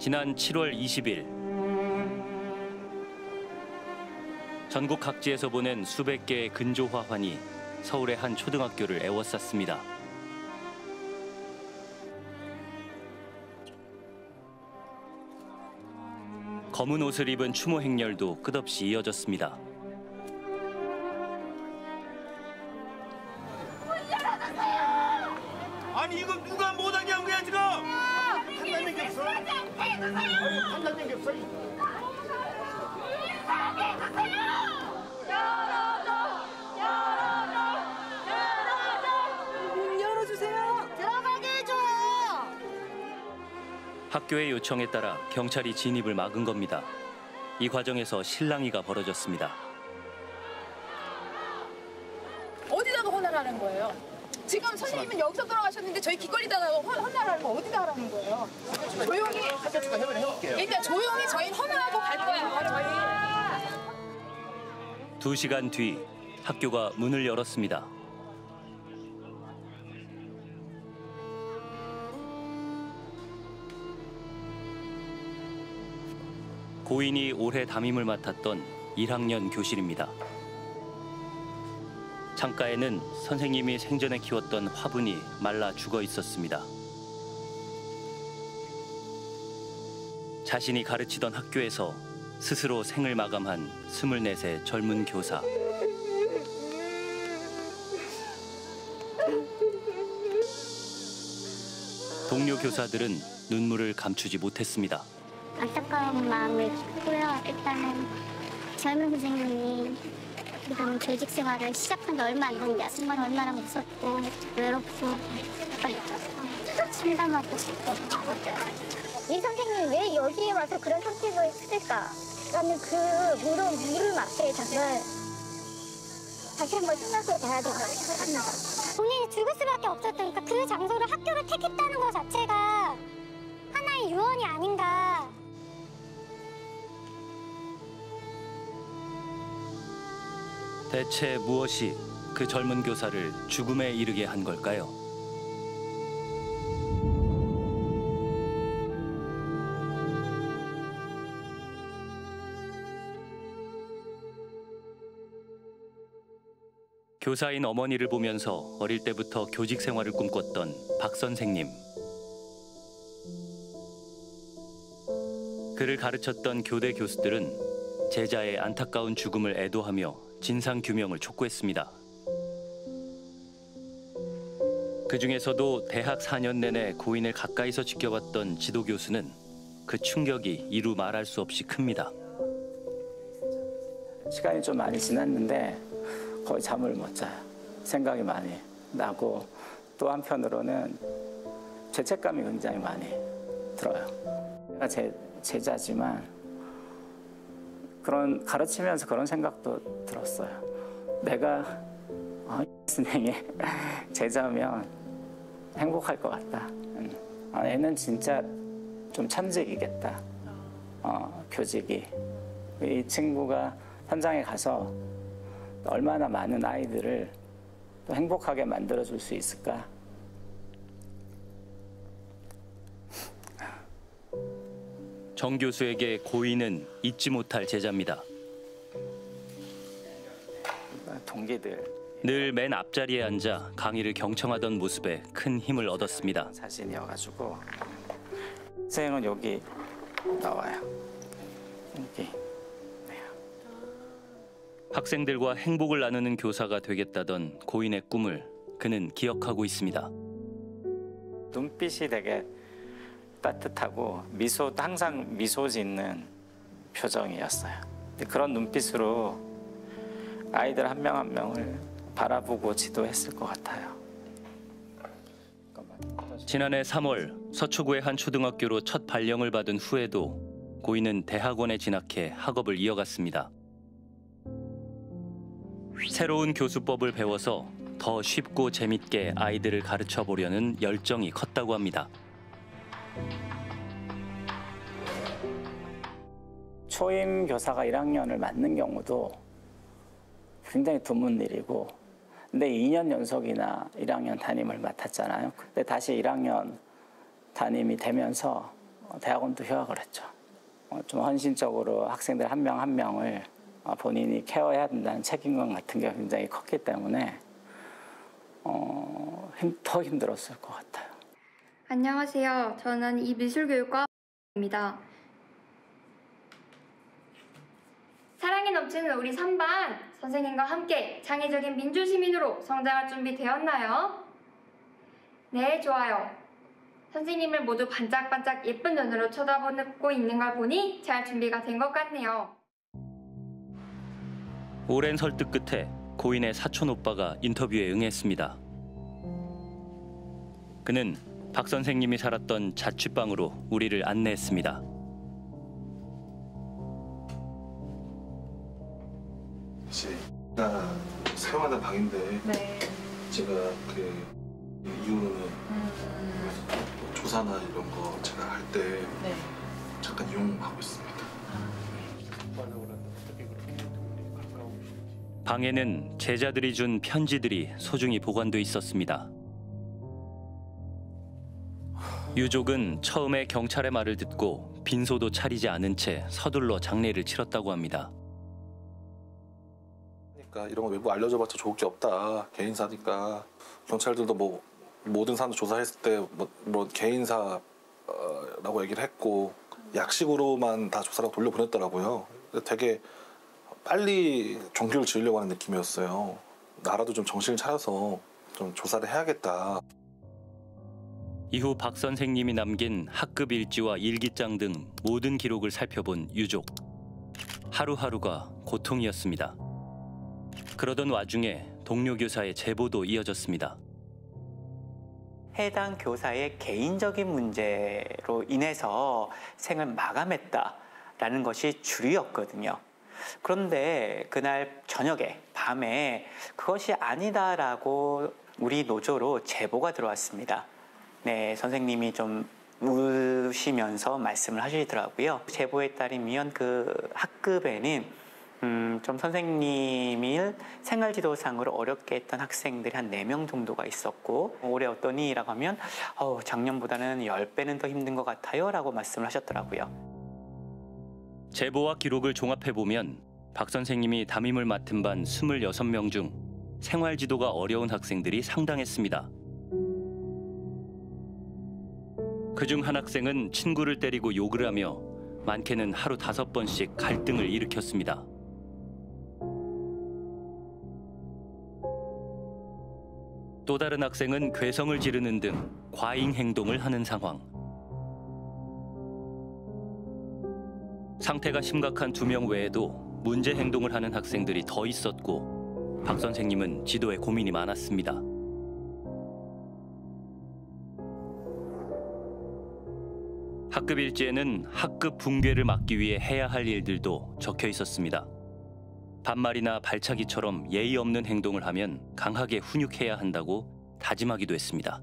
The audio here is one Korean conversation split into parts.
지난 7월 20일 전국 각지에서 보낸 수백 개의 근조화환이 서울의 한 초등학교를 에워쌌습니다. 검은 옷을 입은 추모 행렬도 끝없이 이어졌습니다. 아니 이거 누가 못하게 한 거야 지금? 판단된 게 없어. 판단된 게 없어. 문 열어주세요. 들어가게 해줘요. 학교의 요청에 따라 경찰이 진입을 막은 겁니다. 이 과정에서 실랑이가 벌어졌습니다. 어디다가 혼나라는 거예요? 지금 선생님은 여기서 돌아가셨는데 저희 길거리다가 혼나라는 거 어디다 하라는 거예요? 조용히 일단 조용히 저희는 혼나하고 갈 거야. 2시간 뒤 학교가 문을 열었습니다. 고인이 올해 담임을 맡았던 1학년 교실입니다. 창가에는 선생님이 생전에 키웠던 화분이 말라 죽어 있었습니다. 자신이 가르치던 학교에서 스스로 생을 마감한 24세 젊은 교사. 동료 교사들은 눈물을 감추지 못했습니다. 안타까운 마음을 했고요. 일단은 젊은 선생님이 지금 교직 생활을 시작한 지 얼마 안 됐는데 정말 얼마나 무섭고 외롭고 심담하고 싶고 이 선생님이 왜 여기에 와서 그런 선택을 했을까라는 그 물음 앞에 정말 다시 한번 생각해 봐야 된다고 생각합니다. 본인이 죽을 수밖에 없었으니까 그 장소를 학교를 택했다는 것 자체가 하나의 유언이 아닌가. 대체 무엇이 그 젊은 교사를 죽음에 이르게 한 걸까요? 교사인 어머니를 보면서 어릴 때부터 교직 생활을 꿈꿨던 박 선생님. 그를 가르쳤던 교대 교수들은 제자의 안타까운 죽음을 애도하며 진상규명을 촉구했습니다. 그중에서도 대학 4년 내내 고인을 가까이서 지켜봤던 지도교수는 그 충격이 이루 말할 수 없이 큽니다. 시간이 좀 많이 지났는데 거의 잠을 못 자요. 생각이 많이 나고 또 한편으로는 죄책감이 굉장히 많이 들어요. 내가 제 제자지만 그런 가르치면서 그런 생각도 들었어요. 내가 스님의 제자면 행복할 것 같다. 얘는 진짜 좀 천직이겠다. 교직이. 이 친구가 현장에 가서 얼마나 많은 아이들을 또 행복하게 만들어줄 수 있을까. 정 교수에게 고인은 잊지 못할 제자입니다. 동기들. 늘 맨 앞자리에 앉아 강의를 경청하던 모습에 큰 힘을 얻었습니다. 사진이어가지고 선생님은 여기 나와요. 여기. 학생들과 행복을 나누는 교사가 되겠다던 고인의 꿈을 그는 기억하고 있습니다. 눈빛이 되게 따뜻하고 미소도 항상 미소 짓는 표정이었어요. 그런 눈빛으로 아이들 한 명 한 명을 바라보고 지도했을 것 같아요. 지난해 3월 서초구의 한 초등학교로 첫 발령을 받은 후에도 고인은 대학원에 진학해 학업을 이어갔습니다. 새로운 교수법을 배워서 더 쉽고 재밌게 아이들을 가르쳐 보려는 열정이 컸다고 합니다. 초임 교사가 1학년을 맡는 경우도 굉장히 드문 일이고, 근데 2년 연속이나 1학년 담임을 맡았잖아요. 근데 다시 1학년 담임이 되면서 대학원도 휴학을 했죠. 좀 헌신적으로 학생들 한 명 한 명을 본인이 케어해야 된다는 책임감 같은 게 굉장히 컸기 때문에 더 힘들었을 것 같아요. 안녕하세요. 저는 이 미술교육과입니다. 사랑이 넘치는 우리 3반 선생님과 함께 창의적인 민주시민으로 성장할 준비 되었나요? 네, 좋아요. 선생님을 모두 반짝반짝 예쁜 눈으로 쳐다보고 있는 걸 보니 잘 준비가 된 것 같네요. 오랜 설득 끝에 고인의 사촌 오빠가 인터뷰에 응했습니다. 그는 박 선생님이 살았던 자취방으로 우리를 안내했습니다. 제가 사용하는 방인데 네. 제가 그 이유는 조사나 이런 거 제가 할 때 네. 잠깐 이용하고 있습니다. 방에는 제자들이 준 편지들이 소중히 보관돼 있었습니다. 유족은 처음에 경찰의 말을 듣고 빈소도 차리지 않은 채 서둘러 장례를 치렀다고 합니다. 그러니까 이런 거 외부 알려줘봤자 좋을 게 없다. 개인사니까 경찰들도 뭐 모든 사람 조사했을 때 뭐 개인사라고 얘기를 했고 약식으로만 다 조사라고 돌려보냈더라고요. 되게 빨리 종교를 지으려고 하는 느낌이었어요. 나라도 좀 정신을 차려서 좀 조사를 해야겠다. 이후 박 선생님이 남긴 학급 일지와 일기장 등 모든 기록을 살펴본 유족. 하루하루가 고통이었습니다. 그러던 와중에 동료 교사의 제보도 이어졌습니다. 해당 교사의 개인적인 문제로 인해서 생을 마감했다라는 것이 주류였거든요. 그런데 그날 저녁에, 밤에 그것이 아니다라고 우리 노조로 제보가 들어왔습니다. 네, 선생님이 좀 우시면서 말씀을 하시더라고요. 제보에 따르면 그 학급에는 좀 선생님이 생활지도상으로 어렵게 했던 학생들이 한 4명 정도가 있었고 올해 어떠니? 라고 하면 작년보다는 10배는 더 힘든 것 같아요 라고 말씀을 하셨더라고요. 제보와 기록을 종합해보면 박 선생님이 담임을 맡은 반 26명 중 생활지도가 어려운 학생들이 상당했습니다. 그중 한 학생은 친구를 때리고 욕을 하며 많게는 하루 5번씩 갈등을 일으켰습니다. 또 다른 학생은 괴성을 지르는 등 과잉 행동을 하는 상황. 상태가 심각한 2명 외에도 문제 행동을 하는 학생들이 더 있었고 박 선생님은 지도에 고민이 많았습니다. 학급 일지에는 학급 붕괴를 막기 위해 해야 할 일들도 적혀 있었습니다. 반말이나 발차기처럼 예의 없는 행동을 하면 강하게 훈육해야 한다고 다짐하기도 했습니다.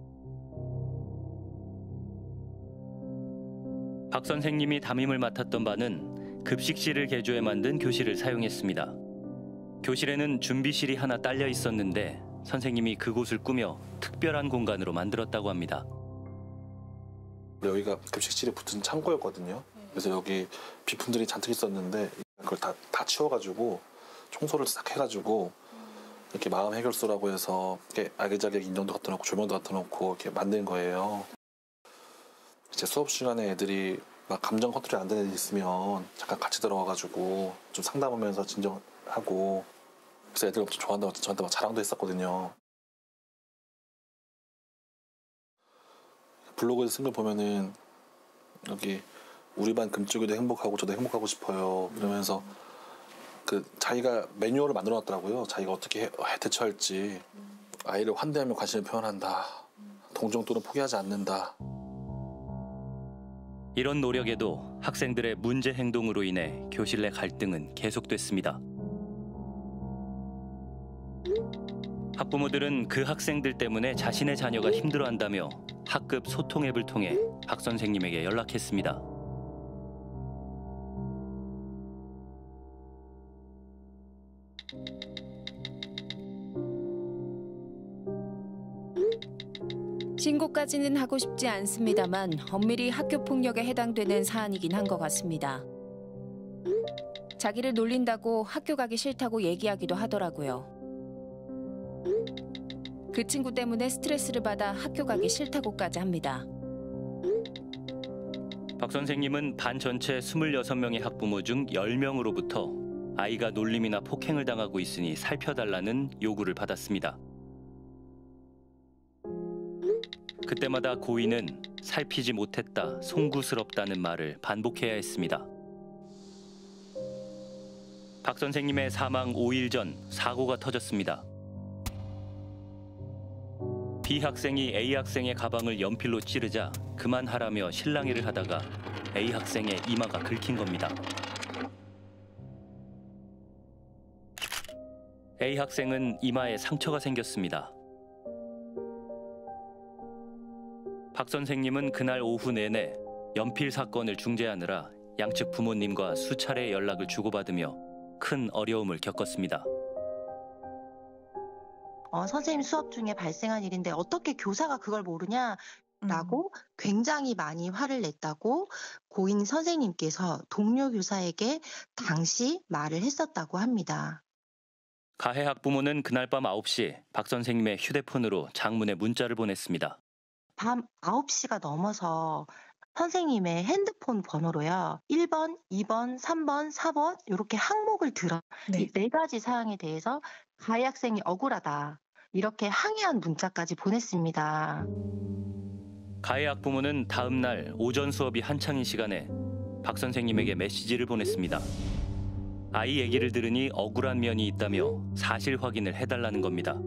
박 선생님이 담임을 맡았던 반은 급식실을 개조해 만든 교실을 사용했습니다. 교실에는 준비실이 하나 딸려 있었는데 선생님이 그곳을 꾸며 특별한 공간으로 만들었다고 합니다. 여기가 급식실에 붙은 창고였거든요. 그래서 여기 비품들이 잔뜩 있었는데 그걸 다 치워가지고 청소를 싹 해가지고 이렇게 마음 해결소라고 해서 이렇게 아기자기하게 인형도 갖다 놓고 조명도 갖다 놓고 이렇게 만든 거예요. 이제 수업 시간에 애들이 막 감정 컨트롤이 안 되는 애들이 있으면 잠깐 같이 들어와가지고 좀 상담하면서 진정하고 그래서 애들 엄청 좋아한다고 저한테 막 자랑도 했었거든요. 블로그에 쓴 걸 보면은 여기 우리 반 금쪽이도 행복하고 저도 행복하고 싶어요 이러면서 그 자기가 매뉴얼을 만들어 놨더라고요. 자기가 어떻게 대처할지. 아이를 환대하며 관심을 표현한다. 동정 또는 포기하지 않는다. 이런 노력에도 학생들의 문제 행동으로 인해 교실 내 갈등은 계속됐습니다. 학부모들은 그 학생들 때문에 자신의 자녀가 힘들어한다며 학급 소통 앱을 통해 박 선생님에게 연락했습니다. 신고까지는 하고 싶지 않습니다만 엄밀히 학교 폭력에 해당되는 사안이긴 한 것 같습니다. 자기를 놀린다고 학교 가기 싫다고 얘기하기도 하더라고요. 그 친구 때문에 스트레스를 받아 학교 가기 싫다고까지 합니다. 박 선생님은 반 전체 26명의 학부모 중 10명으로부터 아이가 놀림이나 폭행을 당하고 있으니 살펴달라는 요구를 받았습니다. 그때마다 고인은 살피지 못했다, 송구스럽다는 말을 반복해야 했습니다. 박 선생님의 사망 5일 전 사고가 터졌습니다. B 학생이 A 학생의 가방을 연필로 찌르자 그만하라며 실랑이를 하다가 A 학생의 이마가 긁힌 겁니다. A 학생은 이마에 상처가 생겼습니다. 박 선생님은 그날 오후 내내 연필 사건을 중재하느라 양측 부모님과 수차례 연락을 주고받으며 큰 어려움을 겪었습니다. 선생님 수업 중에 발생한 일인데 어떻게 교사가 그걸 모르냐라고 굉장히 많이 화를 냈다고 고인 선생님께서 동료 교사에게 당시 말을 했었다고 합니다. 가해 학부모는 그날 밤 9시 박 선생님의 휴대폰으로 장문의 문자를 보냈습니다. 밤 9시가 넘어서 선생님의 핸드폰 번호로요. 1번, 2번, 3번, 4번 이렇게 항목을 들어 이 4가지 사항에 대해서 가해 학생이 억울하다. 이렇게 항의한 문자까지 보냈습니다. 가해 학부모는 다음 날 오전 수업이 한창인 시간에 박 선생님에게 메시지를 보냈습니다. 아이 얘기를 들으니 억울한 면이 있다며 사실 확인을 해달라는 겁니다.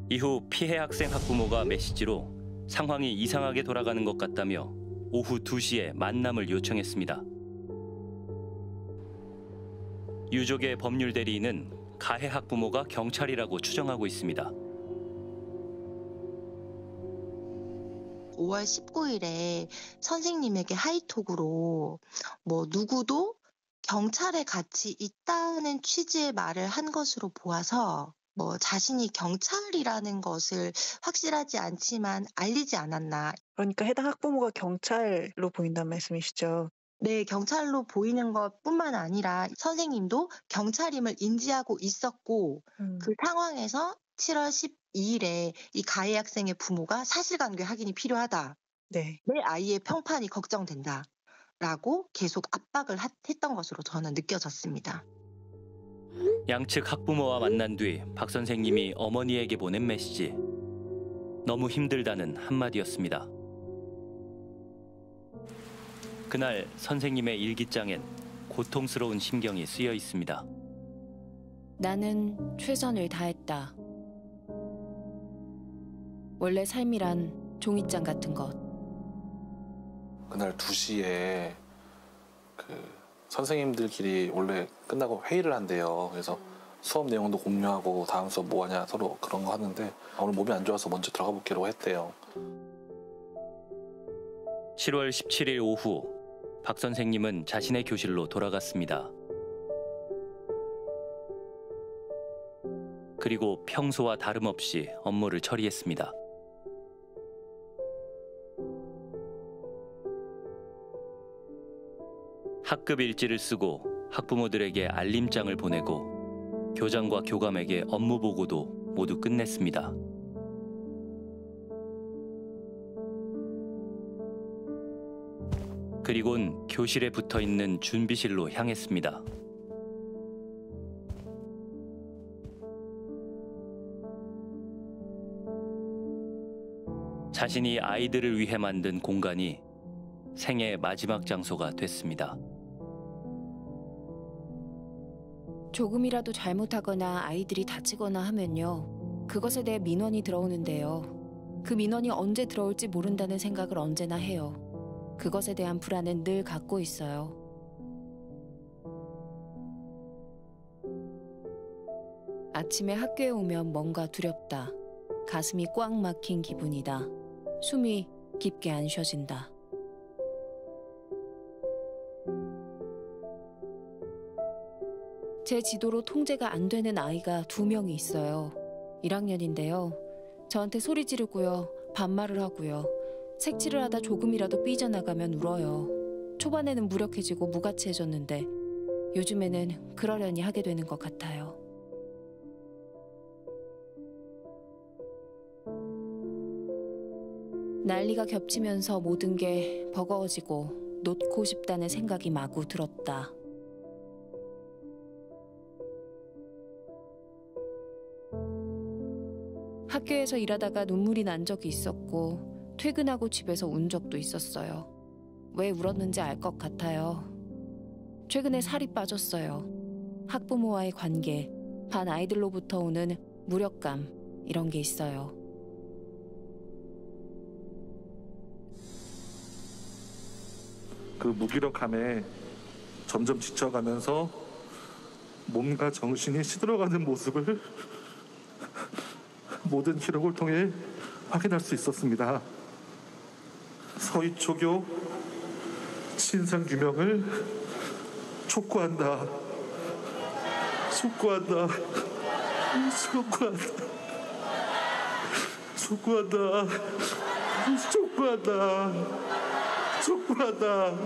이후 피해 학생 학부모가 메시지로 상황이 이상하게 돌아가는 것 같다며 오후 2시에 만남을 요청했습니다. 유족의 법률 대리인은 가해 학부모가 경찰이라고 추정하고 있습니다. 5월 19일에 선생님에게 하이톡으로 누구도 경찰에 같이 있다는 취지의 말을 한 것으로 보아서 자신이 경찰이라는 것을 확실하지 않지만 알리지 않았나. 그러니까 해당 학부모가 경찰로 보인다는 말씀이시죠? 네, 경찰로 보이는 것뿐만 아니라 선생님도 경찰임을 인지하고 있었고 그 상황에서 7월 12일에 이 가해 학생의 부모가 사실관계 확인이 필요하다. 네. 내 아이의 평판이 걱정된다. 라고 계속 압박을 했던 것으로 저는 느껴졌습니다. 양측 학부모와 만난 뒤 박 선생님이 어머니에게 보낸 메시지. 너무 힘들다는 한마디였습니다. 그날 선생님의 일기장엔 고통스러운 심경이 쓰여 있습니다. 나는 최선을 다했다. 원래 삶이란 종이장 같은 것. 그날 2시에 선생님들끼리 원래 끝나고 회의를 한대요. 그래서 수업 내용도 공유하고 다음 수업 뭐 하냐 서로 그런 거 하는데 오늘 몸이 안 좋아서 먼저 들어가 볼게라고 했대요. 7월 17일 오후 박 선생님은 자신의 교실로 돌아갔습니다. 그리고 평소와 다름없이 업무를 처리했습니다. 학급 일지를 쓰고 학부모들에게 알림장을 보내고 교장과 교감에게 업무 보고도 모두 끝냈습니다. 그리곤 교실에 붙어있는 준비실로 향했습니다. 자신이 아이들을 위해 만든 공간이 생애 마지막 장소가 됐습니다. 조금이라도 잘못하거나 아이들이 다치거나 하면요. 그것에 대해 민원이 들어오는데요. 그 민원이 언제 들어올지 모른다는 생각을 언제나 해요. 그것에 대한 불안은 늘 갖고 있어요. 아침에 학교에 오면 뭔가 두렵다. 가슴이 꽉 막힌 기분이다. 숨이 깊게 안 쉬어진다. 제 지도로 통제가 안 되는 아이가 2명이 있어요. 1학년인데요. 저한테 소리 지르고요. 반말을 하고요. 색칠을 하다 조금이라도 삐져나가면 울어요. 초반에는 무력해지고 무가치해졌는데 요즘에는 그러려니 하게 되는 것 같아요. 난리가 겹치면서 모든 게 버거워지고 놓고 싶다는 생각이 마구 들었다. 학교에서 일하다가 눈물이 난 적이 있었고 퇴근하고 집에서 운 적도 있었어요. 왜 울었는지 알 것 같아요. 최근에 살이 빠졌어요. 학부모와의 관계, 반 아이들로부터 오는 무력감, 이런 게 있어요. 그 무기력함에 점점 지쳐가면서 몸과 정신이 시들어가는 모습을 모든 기록을 통해 확인할 수 있었습니다. 서희초교 진상규명을 촉구한다. 촉구한다. 촉구한다. 촉구한다. 촉구한다. 촉구한다.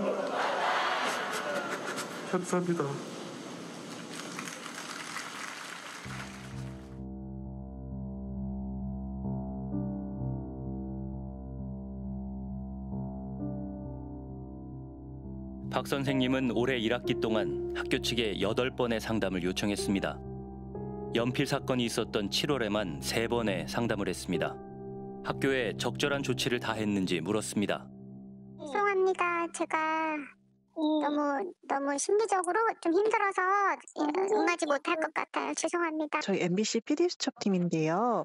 감사합니다. 박 선생님은 올해 1학기 동안 학교 측에 8번의 상담을 요청했습니다. 연필 사건이 있었던 7월에만 3번의 상담을 했습니다. 학교에 적절한 조치를 다 했는지 물었습니다. 죄송합니다. 제가 너무 심리적으로 좀 힘들어서 응하지 못할 것 같아요. 죄송합니다. 저희 MBC PD 수첩팀인데요.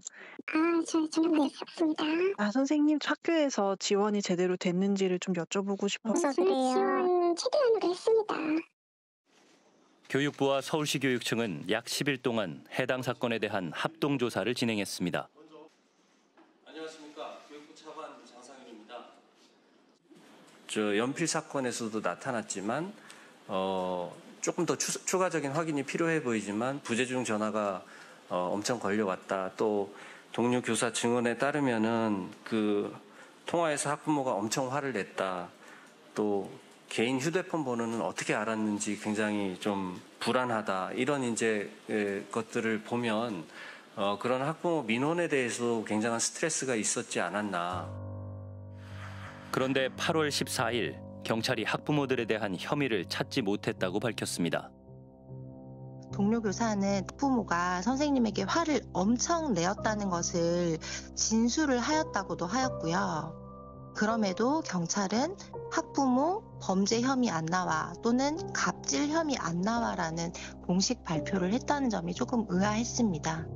저는 네, 없습니다. 선생님 학교에서 지원이 제대로 됐는지를 좀 여쭤보고 싶어서. 지원 최대한으로 했습니다. 교육부와 서울시 교육청은 약 10일 동안 해당 사건에 대한 합동조사를 진행했습니다. 안녕하십니까. 교육부 차관 장상윤입니다. 연필 사건에서도 나타났지만 조금 더 추가적인 확인이 필요해 보이지만 부재중 전화가 엄청 걸려왔다. 또 동료 교사 증언에 따르면은 그 통화에서 학부모가 엄청 화를 냈다. 또 개인 휴대폰 번호는 어떻게 알았는지 굉장히 좀 불안하다. 이런 이제 것들을 보면 그런 학부모 민원에 대해서 굉장한 스트레스가 있었지 않았나. 그런데 8월 14일 경찰이 학부모들에 대한 혐의를 찾지 못했다고 밝혔습니다. 동료 교사는 학부모가 선생님에게 화를 엄청 내었다는 것을 진술을 하였다고도 하였고요. 그럼에도 경찰은 학부모 범죄 혐의 안 나와 또는 갑질 혐의 안 나와라는 공식 발표를 했다는 점이 조금 의아했습니다.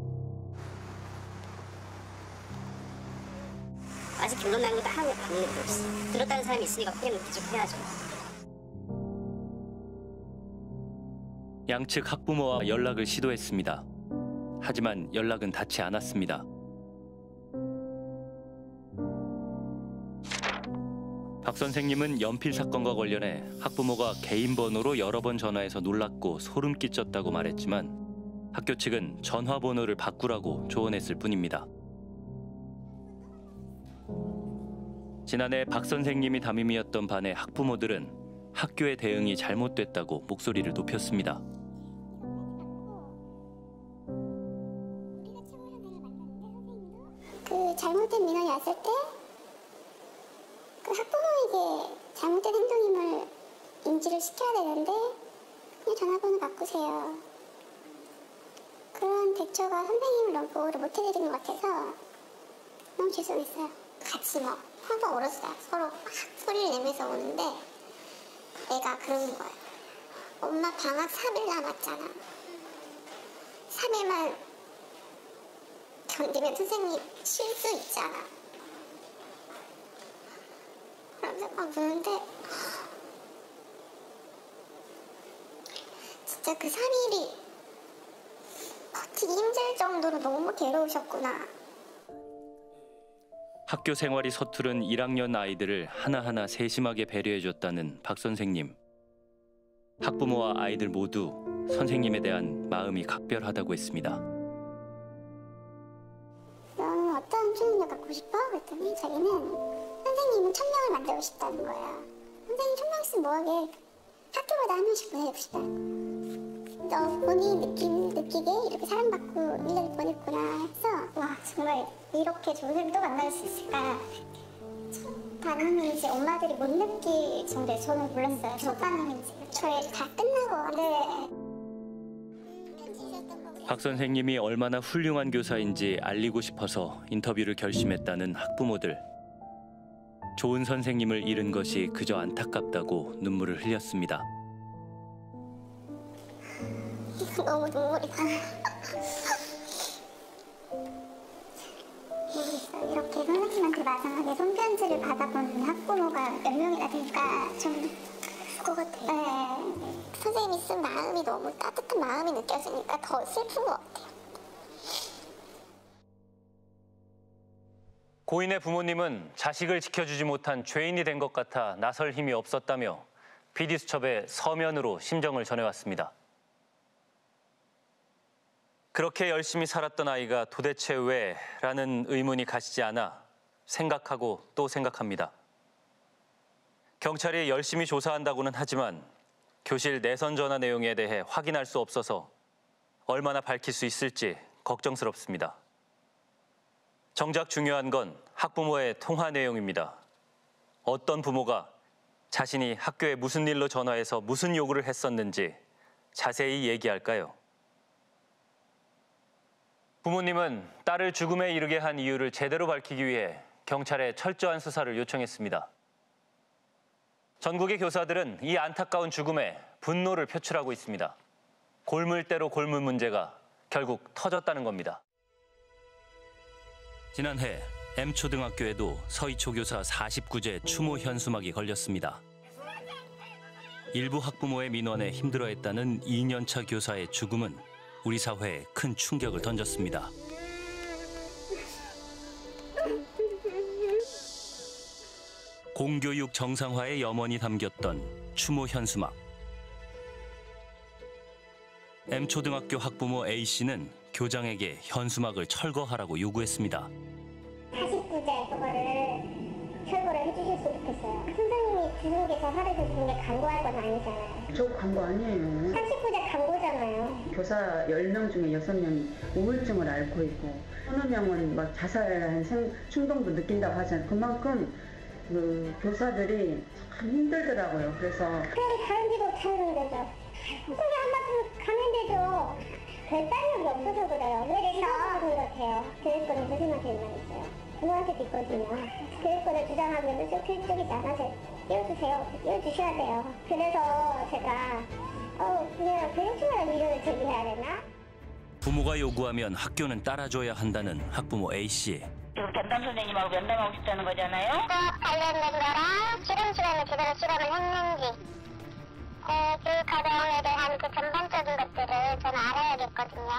아직 결론 나는 것도 하나도 안 내렸어. 들었다는 사람이 있으니까 확인을 계속 해야죠. 양측 학부모와 연락을 시도했습니다. 하지만 연락은 닿지 않았습니다. 박 선생님은 연필 사건과 관련해 학부모가 개인 번호로 여러 번 전화해서 놀랐고 소름 끼쳤다고 말했지만 학교 측은 전화번호를 바꾸라고 조언했을 뿐입니다. 지난해 박 선생님이 담임이었던 반의 학부모들은 학교의 대응이 잘못됐다고 목소리를 높였습니다. 그 잘못된 민원이 왔을 때 그 학부모에게 잘못된 행동임을 인지를 시켜야 되는데 그냥 전화번호 바꾸세요. 그런 대처가 선생님을 너무 보호를 못 해드리는 것 같아서 너무 죄송했어요. 같이 막 화가 오르었어요. 서로 막 소리를 내면서 오는데 애가 그러는 거예요. 엄마 방학 3일 남았잖아. 3일만 견디면 선생님 쉴 수 있잖아. 그러면서 막 우는데 진짜 그 3일이 버티기 힘들 정도로 너무 괴로우셨구나. 학교 생활이 서투른 1학년 아이들을 하나하나 세심하게 배려해줬다는 박 선생님. 학부모와 아이들 모두 선생님에 대한 마음이 각별하다고 했습니다. 너는 어떤 충격을 갖고 만들고 싶어? 그랬더니 자기는 선생님은 1000명을 만들고 싶다는 거야. 선생님 1000명씩 뭐하게 학교마다 한 명씩 보내고 싶다고. 너 본인이 느끼게 이렇게 사랑받고 1년을 보냈구나 해서 와 정말 이렇게 좋은 사람도 만날 수 있을까. 반응인지 엄마들이 못 느낄 정도에 저는 몰랐어요. 저 반응인지. 저희 다 끝나고 네. 박 선생님이 얼마나 훌륭한 교사인지 알리고 싶어서 인터뷰를 결심했다는 학부모들. 좋은 선생님을 잃은 것이 그저 안타깝다고 눈물을 흘렸습니다. 너무 눈물이 나요. 모르겠어요. 이렇게 선생님한테 마지막에 손편지를 받아본 학부모가 몇 명이나 될까 좀 슬플 것 같아요. 네. 선생님이 쓴 마음이 너무 따뜻한 마음이 느껴지니까 더 슬픈 것 같아요. 고인의 부모님은 자식을 지켜주지 못한 죄인이 된 것 같아 나설 힘이 없었다며 PD수첩에 서면으로 심정을 전해왔습니다. 그렇게 열심히 살았던 아이가 도대체 왜? 라는 의문이 가시지 않아 생각하고 또 생각합니다. 경찰이 열심히 조사한다고는 하지만 교실 내선 전화 내용에 대해 확인할 수 없어서 얼마나 밝힐 수 있을지 걱정스럽습니다. 정작 중요한 건 학부모의 통화 내용입니다. 어떤 부모가 자신이 학교에 무슨 일로 전화해서 무슨 요구를 했었는지 자세히 얘기할까요? 부모님은 딸을 죽음에 이르게 한 이유를 제대로 밝히기 위해 경찰에 철저한 수사를 요청했습니다. 전국의 교사들은 이 안타까운 죽음에 분노를 표출하고 있습니다. 골물대로 골물 문제가 결국 터졌다는 겁니다. 지난해 M초등학교에도 서희초 교사 49제 추모 현수막이 걸렸습니다. 일부 학부모의 민원에 힘들어했다는 2년차 교사의 죽음은 우리 사회에 큰 충격을 던졌습니다. 공교육 정상화의 염원이 담겼던 추모 현수막. M초등학교 학부모 A씨는 교장에게 현수막을 철거하라고 요구했습니다. 49제 그거를 철거를 해주셨으면 좋겠어요. 선생님이 주속에서 사례를 보내 광고할 건 아니잖아요. 저 광고 아니에요. 39제 광고잖아요. 교사 10명 중에 6명이 우울증을 앓고 있고 어느 명은 막 자살한 충동도 느낀다고 하잖아요. 그만큼 그 교사들이 참 힘들더라고요. 그래서 그럼 다른 집으로 차는 거죠. 그게 한바탕 가면 되죠. 결단력이 없어서 그래요. 왜 이래서 그런 것 같아요. 교육권이 선생님한테만 있어요. 부모한테도 있거든요. 교육권을 주장하면 좀 필적이지 않아서 띄워주셔야 돼요. 그래서 제가 그냥 교육청이라는 이름을 제기해야 되나? 부모가 요구하면 학교는 따라줘야 한다는 학부모 A씨. 담당 선생님하고 면담하고 싶다는 거잖아요? 관련된 거랑 실험 시간에 제대로 실험을 했는지 그 과정에 대한 그 전반적인 것들을 저는 알아야겠거든요.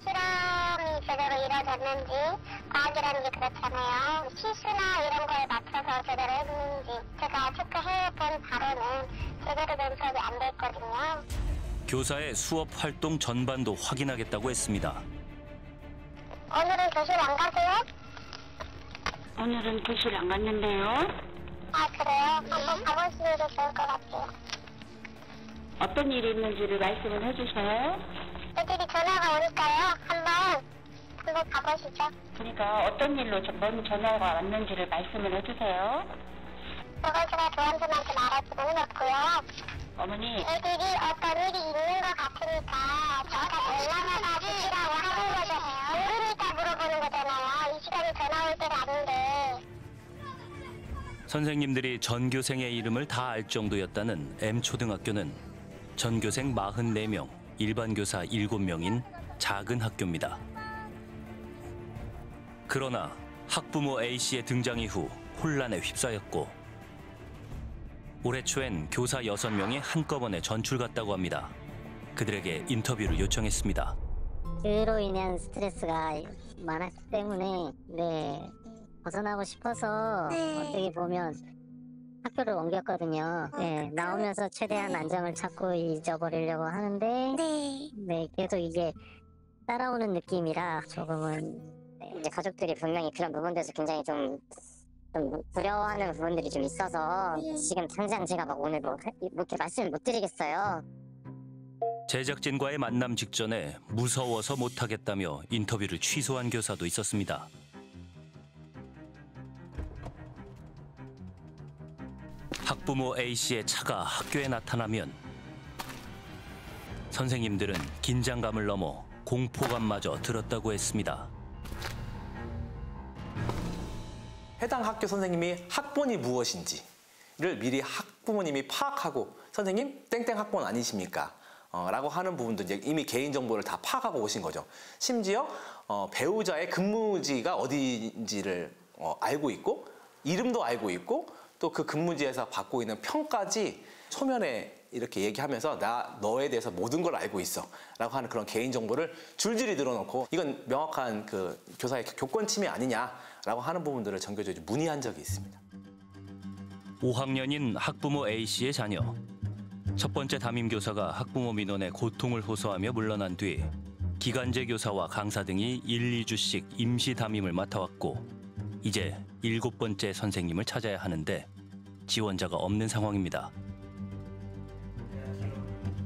실험이 제대로 이루어졌는지, 과학이라는 게 그렇잖아요. 실수나 이런 거에 맞춰서 제대로 했는지 제가 체크해본 바로는 제대로 된 수업이 안 됐거든요. 교사의 수업 활동 전반도 확인하겠다고 했습니다. 오늘은 교실 안 가세요? 오늘은 교실 안 갔는데요. 아 그래요? 한번 가보시는 게 좋을 것 같아요. 어떤 일이 있는지를 말씀을 해주세요. 애들이 전화가 오니까요. 한번 가보시죠. 그러니까 어떤 일로 뭔 전화가 왔는지를 말씀을 해주세요. 그걸 제가 교원분한테 말하지는 않고요. 어머니. 애들이 어떤 일이 있는 것 같으니까 저희가 연락을 주시라고 하는 거잖아요. 모르니까 물어보는 거잖아요. 이 시간에 전화 올 때가 아닌데. 선생님들이 전교생의 이름을 다 알 정도였다는 M초등학교는 전교생 44명, 일반 교사 7명인 작은 학교입니다. 그러나 학부모 A씨의 등장 이후 혼란에 휩싸였고 올해 초엔 교사 6명이 한꺼번에 전출 갔다고 합니다. 그들에게 인터뷰를 요청했습니다. 그로 인한 스트레스가 많았기 때문에 벗어나고 싶어서 어떻게 보면 학교를 옮겼거든요. 나오면서 최대한 안정을 찾고 잊어버리려고 하는데 계속 이게 따라오는 느낌이라 조금은 이제 가족들이 분명히 그런 부분들에서 굉장히 좀 두려워하는 부분들이 좀 있어서 지금 당장 제가 막 오늘 뭐 이렇게 말씀을 못 드리겠어요. 제작진과의 만남 직전에 무서워서 못하겠다며 인터뷰를 취소한 교사도 있었습니다. 학부모 A씨의 차가 학교에 나타나면 선생님들은 긴장감을 넘어 공포감마저 들었다고 했습니다. 해당 학교 선생님이 학번이 무엇인지를 미리 학부모님이 파악하고 선생님 땡땡 학번 아니십니까? 라고 하는 부분도 이제 이미 개인정보를 다 파악하고 오신 거죠. 심지어 배우자의 근무지가 어디인지를 알고 있고 이름도 알고 있고 또 그 근무지에서 받고 있는 평까지 초면에 이렇게 얘기하면서 너에 대해서 모든 걸 알고 있어 라고 하는 그런 개인정보를 줄줄이 늘어놓고 이건 명확한 그 교사의 교권 침해 아니냐라고 하는 부분들을 전교조에 문의한 적이 있습니다. 5학년인 학부모 A씨의 자녀. 첫 번째 담임교사가 학부모 민원에 고통을 호소하며 물러난 뒤 기간제 교사와 강사 등이 1, 2주씩 임시 담임을 맡아왔고 이제 7번째 선생님을 찾아야 하는데 지원자가 없는 상황입니다.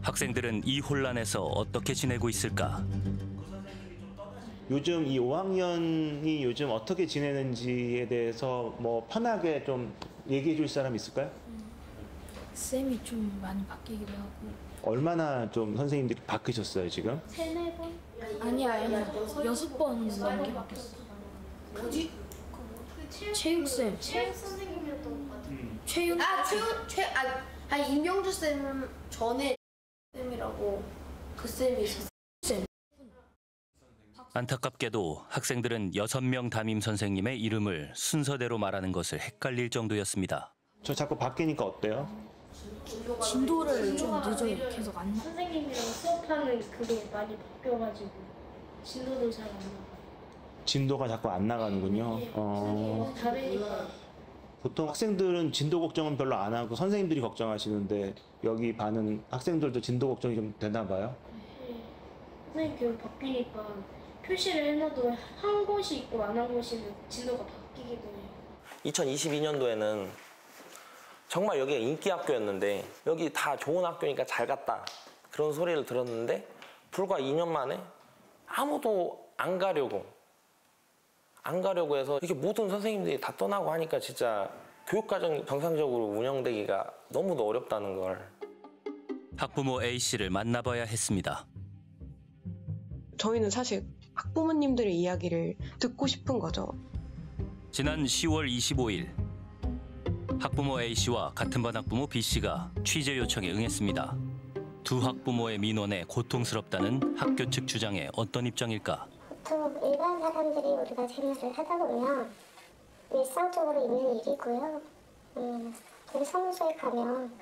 학생들은 이 혼란에서 어떻게 지내고 있을까? 요즘 이 5학년이 요즘 어떻게 지내는지에 대해서 뭐 편하게 좀 얘기해 줄 사람 있을까요? 쌤이 좀 많이 바뀌기도 하고. 얼마나 좀 선생님들이 바뀌셨어요 지금? 3-4번? 아니야 6번 넘게 바뀌었어. 뭐지? 체육쌤. 체육 선생님이었던 것 같아요. 임병주 쌤은 전에 쌤이라고 그 쌤이 있었어요. 안타깝게도 학생들은 6명 담임 선생님의 이름을 순서대로 말하는 것을 헷갈릴 정도였습니다. 저 자꾸 바뀌니까 어때요? 진도를 좀 늦어요. 계속 안 나. 선생님이랑 수업하는 그게 많이 바뀌어가지고 진도도 잘 안 나가요. 진도가 자꾸 안 나가는군요. 다르니까. 보통 학생들은 진도 걱정은 별로 안 하고 선생님들이 걱정하시는데 여기 반은 학생들도 진도 걱정이 좀 되나 봐요? 네. 선생님 교육 바뀌니까 표시를 해놔도 한 곳이 있고 안 한 곳이는 진도가 바뀌기도 해요. 2022년도에는 정말 여기가 인기 학교였는데 여기 다 좋은 학교니까 잘 갔다 그런 소리를 들었는데 불과 2년 만에 아무도 안 가려고 해서 이렇게 모든 선생님들이 다 떠나고 하니까 진짜 교육과정이 정상적으로 운영되기가 너무도 어렵다는 걸. 학부모 A씨를 만나봐야 했습니다. 저희는 사실 학부모님들의 이야기를 듣고 싶은 거죠. 지난 10월 25일 학부모 A씨와 같은 반 학부모 B씨가 취재 요청에 응했습니다. 두 학부모의 민원에 고통스럽다는 학교 측 주장에 어떤 입장일까? 보통 일반 사람들이 우리가 생활을 하다 보면 일상적으로 있는 일이고요. 우리 사무소에 가면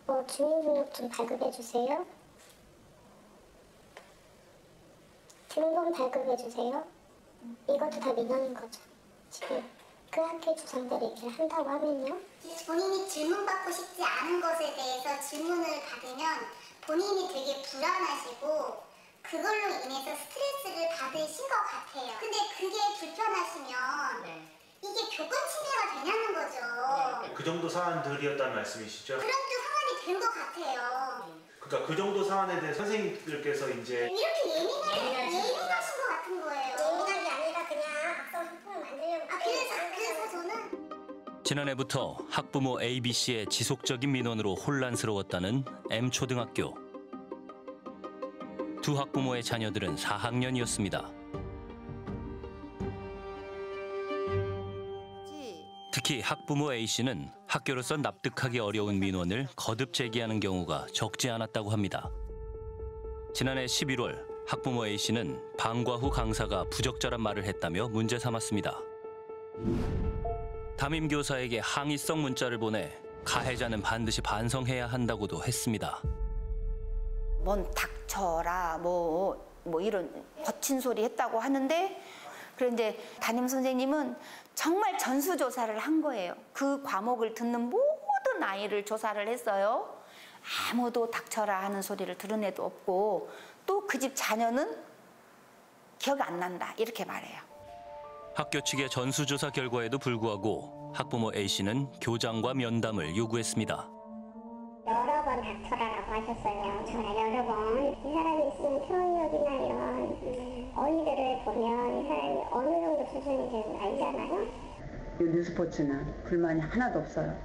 뭐 주민등록증 발급해주세요. 등본 발급해주세요. 이것도 다 민원인 거죠. 지금 그 학교 주상대로 얘기를 한다고 하면요. 본인이 질문받고 싶지 않은 것에 대해서 질문을 받으면 본인이 되게 불안하시고 그걸로 인해서 스트레스를 받으신 것 같아요. 근데 그게 불편하시면 이게 교권 침해가 되냐는 거죠. 그 정도 사안들이었다는 말씀이시죠? 그런 좀 상황이 된 것 같아요. 그러니까 그 정도 사안에 대해 선생님들께서 이제 이렇게 예민하신 것 같은 거예요. 예민한 게 아니라 그냥 악성 소통을 만들려고. 그래서 저는 지난해부터 학부모 A, B 씨의 지속적인 민원으로 혼란스러웠다는 M초등학교. 두 학부모의 자녀들은 4학년이었습니다. 특히 학부모 A씨는 학교로서 납득하기 어려운 민원을 거듭 제기하는 경우가 적지 않았다고 합니다. 지난해 11월 학부모 A씨는 방과 후 강사가 부적절한 말을 했다며 문제 삼았습니다. 담임교사에게 항의성 문자를 보내 가해자는 반드시 반성해야 한다고도 했습니다. 뭔 닥쳐라 뭐 이런 거친 소리 했다고 하는데 그런데 담임 선생님은 정말 전수조사를 한 거예요. 그 과목을 듣는 모든 아이를 조사를 했어요. 아무도 닥쳐라 하는 소리를 들은 애도 없고 또 그 집 자녀는 기억 안 난다 이렇게 말해요. 학교 측의 전수조사 결과에도 불구하고 학부모 A씨는 교장과 면담을 요구했습니다. 여러 번 닥쳐라라고 하셨어요. 정말 여러 번. 이 사람이 있으면 표현력이나 이런 어휘들을 보면 이 사람이 어느 정도 수준인지 알잖아요. 뉴스포츠는 불만이 하나도 없어요.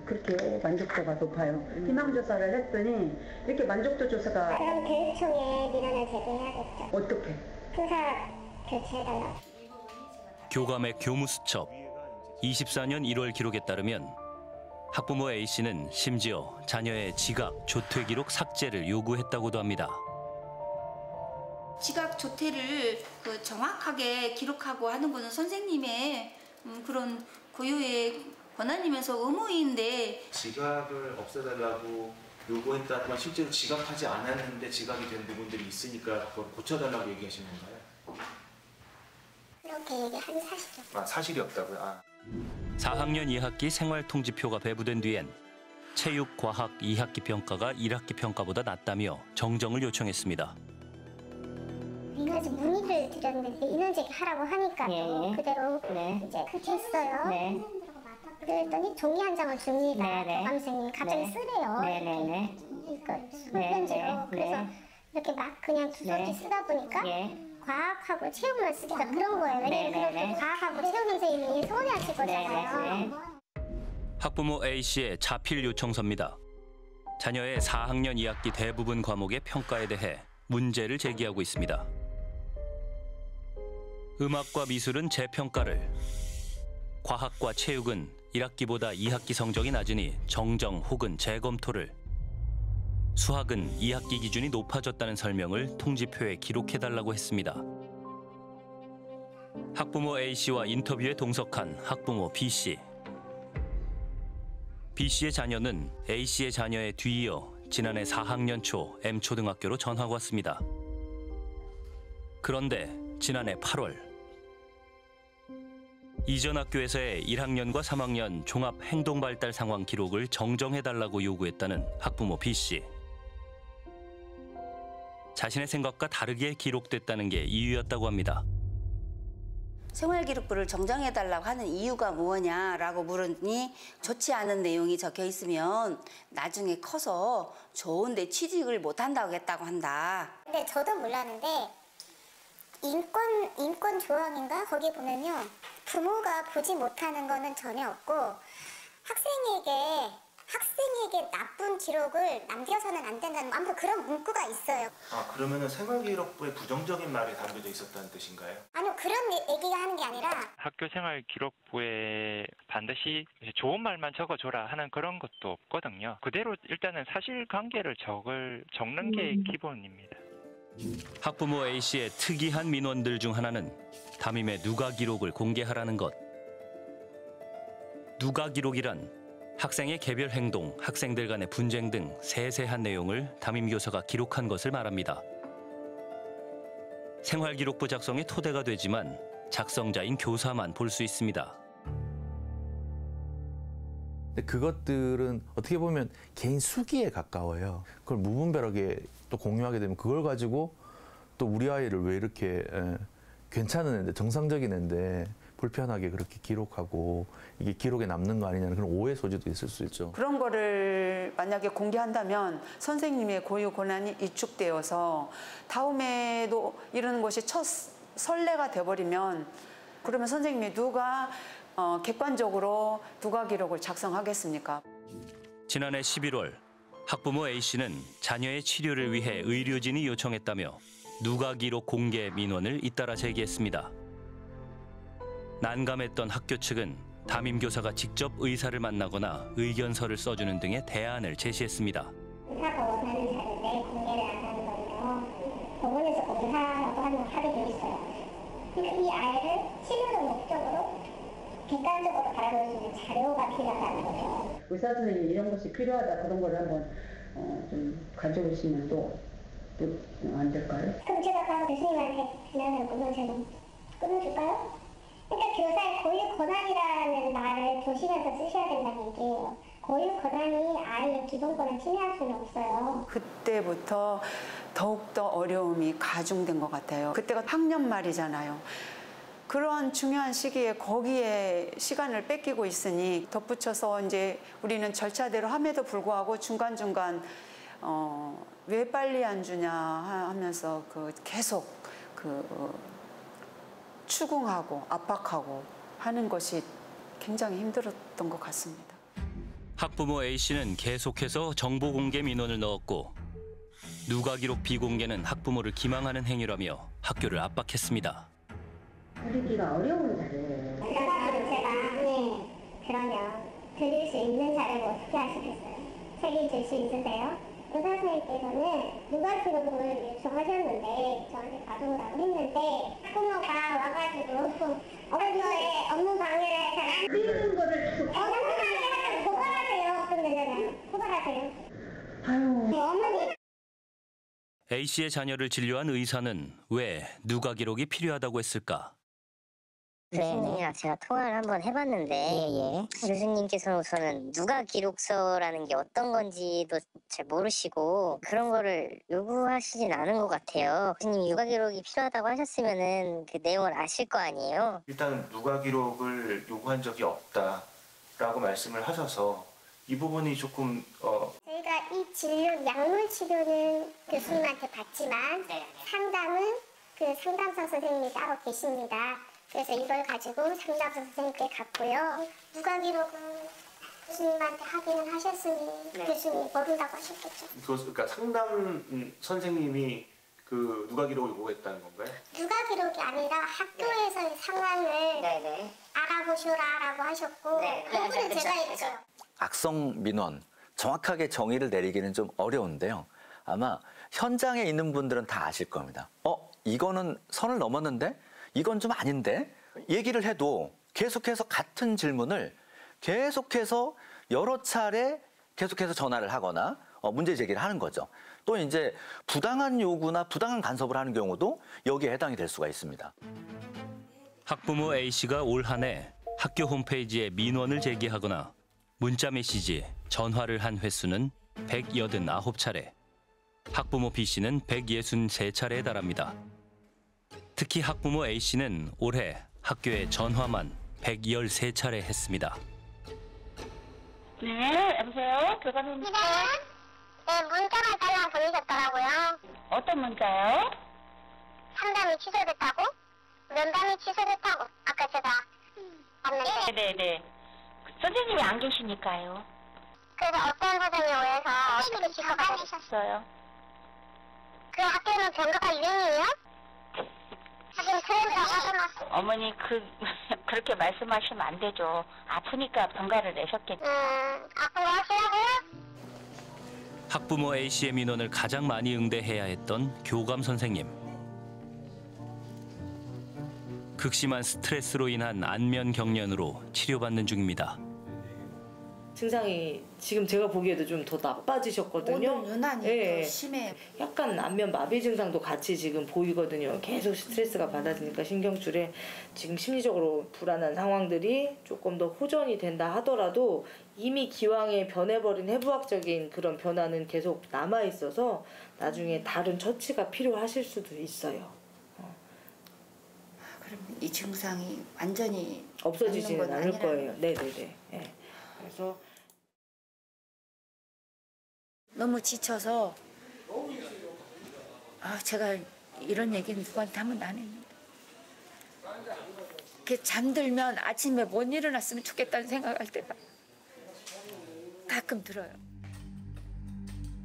그렇게 만족도가 높아요. 희망조사를 했더니 이렇게 만족도 조사가. 그럼 교육청에 민원을 제기해야겠죠. 어떻게? 교사 교체해달라고. 교감의 교무수첩 24년 1월 기록에 따르면 학부모 A씨는 심지어 자녀의 지각, 조퇴 기록 삭제를 요구했다고도 합니다. 지각 조퇴를 정확하게 기록하고 하는 것은 선생님의 그런 고유의 권한이면서 의무인데 지각을 없애달라고 요구했다지만 실제로 지각하지 않았는데 지각이 된 부분들이 있으니까 그걸 고쳐달라고 얘기하시는 건가요? 그렇게 얘기한 사실이요. 사실이 없다고요? 4학년 2학기 생활통지표가 배부된 뒤엔 체육, 과학 2학기 평가가 1학기 평가보다 낮다며 정정을 요청했습니다. 그래서 문의를 드렸는데 인원 제기하라고 하니까 그대로 이제 그렇게 했어요. 그랬더니 종이 한 장을 줍니다. 교감 선생님 갑자기 쓰래요. 그러니까 손편지로. 그래서 이렇게 막 그냥 두서지 쓰다 보니까 과학하고 체육만 쓰기가 그런 거예요. 왜냐면 그렇게 과학하고 체육 선생님이 서운해하실 거잖아요. 학부모 A씨의 자필 요청서입니다. 자녀의 4학년 2학기 대부분 과목의 평가에 대해 문제를 제기하고 있습니다. 음악과 미술은 재평가를, 과학과 체육은 1학기보다 2학기 성적이 낮으니 정정 혹은 재검토를, 수학은 2학기 기준이 높아졌다는 설명을 통지표에 기록해달라고 했습니다. 학부모 A씨와 인터뷰에 동석한 학부모 B씨. B씨의 자녀는 A씨의 자녀에 뒤이어 지난해 4학년 초 M초등학교로 전학 왔습니다. 그런데 지난해 8월 이전 학교에서의 1학년과 3학년 종합 행동발달 상황 기록을 정정해달라고 요구했다는 학부모 B씨. 자신의 생각과 다르게 기록됐다는 게 이유였다고 합니다. 생활기록부를 정정해달라고 하는 이유가 뭐냐라고 물으니 좋지 않은 내용이 적혀 있으면 나중에 커서 좋은데 취직을 못한다고 했다고 한다. 근데 저도 몰랐는데 인권 조항인가 거기 보면요. 부모가 보지 못하는 거는 전혀 없고 학생에게 나쁜 기록을 남겨서는 안 된다는 아무튼 그런 문구가 있어요. 그러면은 생활기록부에 부정적인 말이 담겨져 있었다는 뜻인가요? 아니요, 그런 얘기가 하는 게 아니라 학교 생활기록부에 반드시 좋은 말만 적어줘라 하는 그런 것도 없거든요. 그대로 일단은 사실관계를 적는 게 기본입니다. 학부모 A씨의 특이한 민원들 중 하나는 담임의 누가 기록을 공개하라는 것. 누가 기록이란 학생의 개별 행동, 학생들 간의 분쟁 등 세세한 내용을 담임교사가 기록한 것을 말합니다. 생활기록부 작성의 토대가 되지만 작성자인 교사만 볼 수 있습니다. 그것들은 어떻게 보면 개인 수기에 가까워요. 그걸 무분별하게 또 공유하게 되면 그걸 가지고 또 우리 아이를 왜 이렇게 괜찮은 애인데 정상적인 애인데 불편하게 그렇게 기록하고 이게 기록에 남는 거 아니냐는 그런 오해 소지도 있을 수 있죠. 그런 거를 만약에 공개한다면 선생님의 고유 권한이 위축되어서 다음에도 이러는 것이 첫 선례가 돼버리면 그러면 선생님이 누가 객관적으로 누가 기록을 작성하겠습니까? 지난해 11월 학부모 A씨는 자녀의 치료를 위해 의료진이 요청했다며 누가 기록 공개 민원을 잇따라 제기했습니다. 난감했던 학교 측은 담임교사가 직접 의사를 만나거나 의견서를 써주는 등의 대안을 제시했습니다. 의사가 원하는 자료인데 공개를 안 하는 거예요. 법원에서 공개하라고 하는 하루도 있어요. 그러니까 이 아이를 치료를 목적으로 객관적으로 바라볼 수 있는 자료가 필요하다는 거죠. 의사 선생님이 이런 것이 필요하다 그런 걸 한번 좀 가져오시면 또 안 될까요? 그럼 제가 가서 교수님한테 그냥 문제는 끊어줄까요? 그러니까 교사의 고유 권한이라는 말을 조심해서 쓰셔야 된다는 얘기예요. 고유 권한이 아이의 기본 권한 침해할 수는 없어요. 그때부터 더욱더 어려움이 가중된 것 같아요. 그때가 학년 말이잖아요. 그런 중요한 시기에 거기에 시간을 뺏기고 있으니 덧붙여서 이제 우리는 절차대로 함에도 불구하고 중간중간 왜 빨리 안 주냐 하면서 계속 추궁하고 압박하고 하는 것이 굉장히 힘들었던 것 같습니다. 학부모 A씨는 계속해서 정보 공개 민원을 넣었고 누가 기록 비공개는 학부모를 기망하는 행위라며 학교를 압박했습니다. 드리기가 어려운 자료예요. 그러면 드릴 수 있는 자료를 어떻게 하시겠어요? 책임질 수 있으세요? 교사 선생님께서는 누가 기록을 요청하셨는데 저한테 가져오라고 했는데 학부모가 와가지고 어머니의 업무 방해를 해서 뛰는 거를 업무 방해를 고발하세요. 끝내잖아요. 고발하세요. 아유. 어머니. A씨의 자녀를 진료한 의사는 왜 누가 기록이 필요하다고 했을까? 교수님이랑 제가 통화를 한번 해봤는데 교수님께서는 우선은 누가 기록서라는 게 어떤 건지도 잘 모르시고 그런 거를 요구하시진 않은 것 같아요. 교수님이 누가 기록이 필요하다고 하셨으면은 그 내용을 아실 거 아니에요? 일단 누가 기록을 요구한 적이 없다라고 말씀을 하셔서 이 부분이 조금 저희가 이 진료, 약물 치료는 교수님한테 받지만 상담은 그 상담사 선생님이 따로 계십니다. 그래서 이걸 가지고 상담사 선생님께 갔고요. 누가 기록은 교수님한테 확인을 하셨으니 교수님이 모른다고 하셨겠죠. 그러니까 상담 선생님이 그 누가 기록을 요구했다는 건가요? 누가 기록이 아니라 학교에서의 상황을 알아보셔라라고 하셨고 그거는 제가 했죠. 악성 민원 정확하게 정의를 내리기는 좀 어려운데요. 아마 현장에 있는 분들은 다 아실 겁니다. 이거는 선을 넘었는데? 이건 좀 아닌데? 얘기를 해도 계속해서 같은 질문을 계속해서 여러 차례 계속해서 전화를 하거나 문제 제기를 하는 거죠. 또 이제 부당한 요구나 부당한 간섭을 하는 경우도 여기에 해당이 될 수가 있습니다. 학부모 A씨가 올 한 해 학교 홈페이지에 민원을 제기하거나 문자 메시지, 전화를 한 횟수는 189차례, 학부모 B씨는 163차례에 달합니다. 특히 학부모 A씨는 올해 학교에 전화만 113차례 했습니다. 네, 여보세요? 교관님. 네, 문자가 달라 보내셨더라고요. 어떤 문자요? 상담이 취소됐다고? 면담이 취소됐다고. 아까 제가 봤는데. 네네. 선생님이 안 계시니까요. 그래서 어떤 사정이 오해서 어떻게 취소하셨어요? 그 학교는 변교가 유행이에요? 하긴 트렌드라고 하더라고요. 어머니 그렇게 말씀하시면 안 되죠. 아프니까 병가를 내셨겠죠. 아픈 거 하시라고요? 학부모 A씨의 민원을 가장 많이 응대해야 했던 교감 선생님. 극심한 스트레스로 인한 안면 경련으로 치료받는 중입니다. 증상이 지금 제가 보기에도 좀 더 나빠지셨거든요. 오늘 유난히 더 심해요. 약간 안면 마비 증상도 같이 지금 보이거든요. 계속 스트레스가 받아지니까 신경줄에 지금 심리적으로 불안한 상황들이 조금 더 호전이 된다 하더라도 이미 기왕에 변해버린 해부학적인 그런 변화는 계속 남아있어서 나중에 다른 처치가 필요하실 수도 있어요. 그럼 이 증상이 완전히 없어지지는 않을 거예요. 네네네. 네. 그래서 너무 지쳐서 제가 이런 얘기는 누구한테 한 번도 안 했는데 이렇게 잠들면 아침에 못 일어났으면 좋겠다는 생각할 때가 가끔 들어요.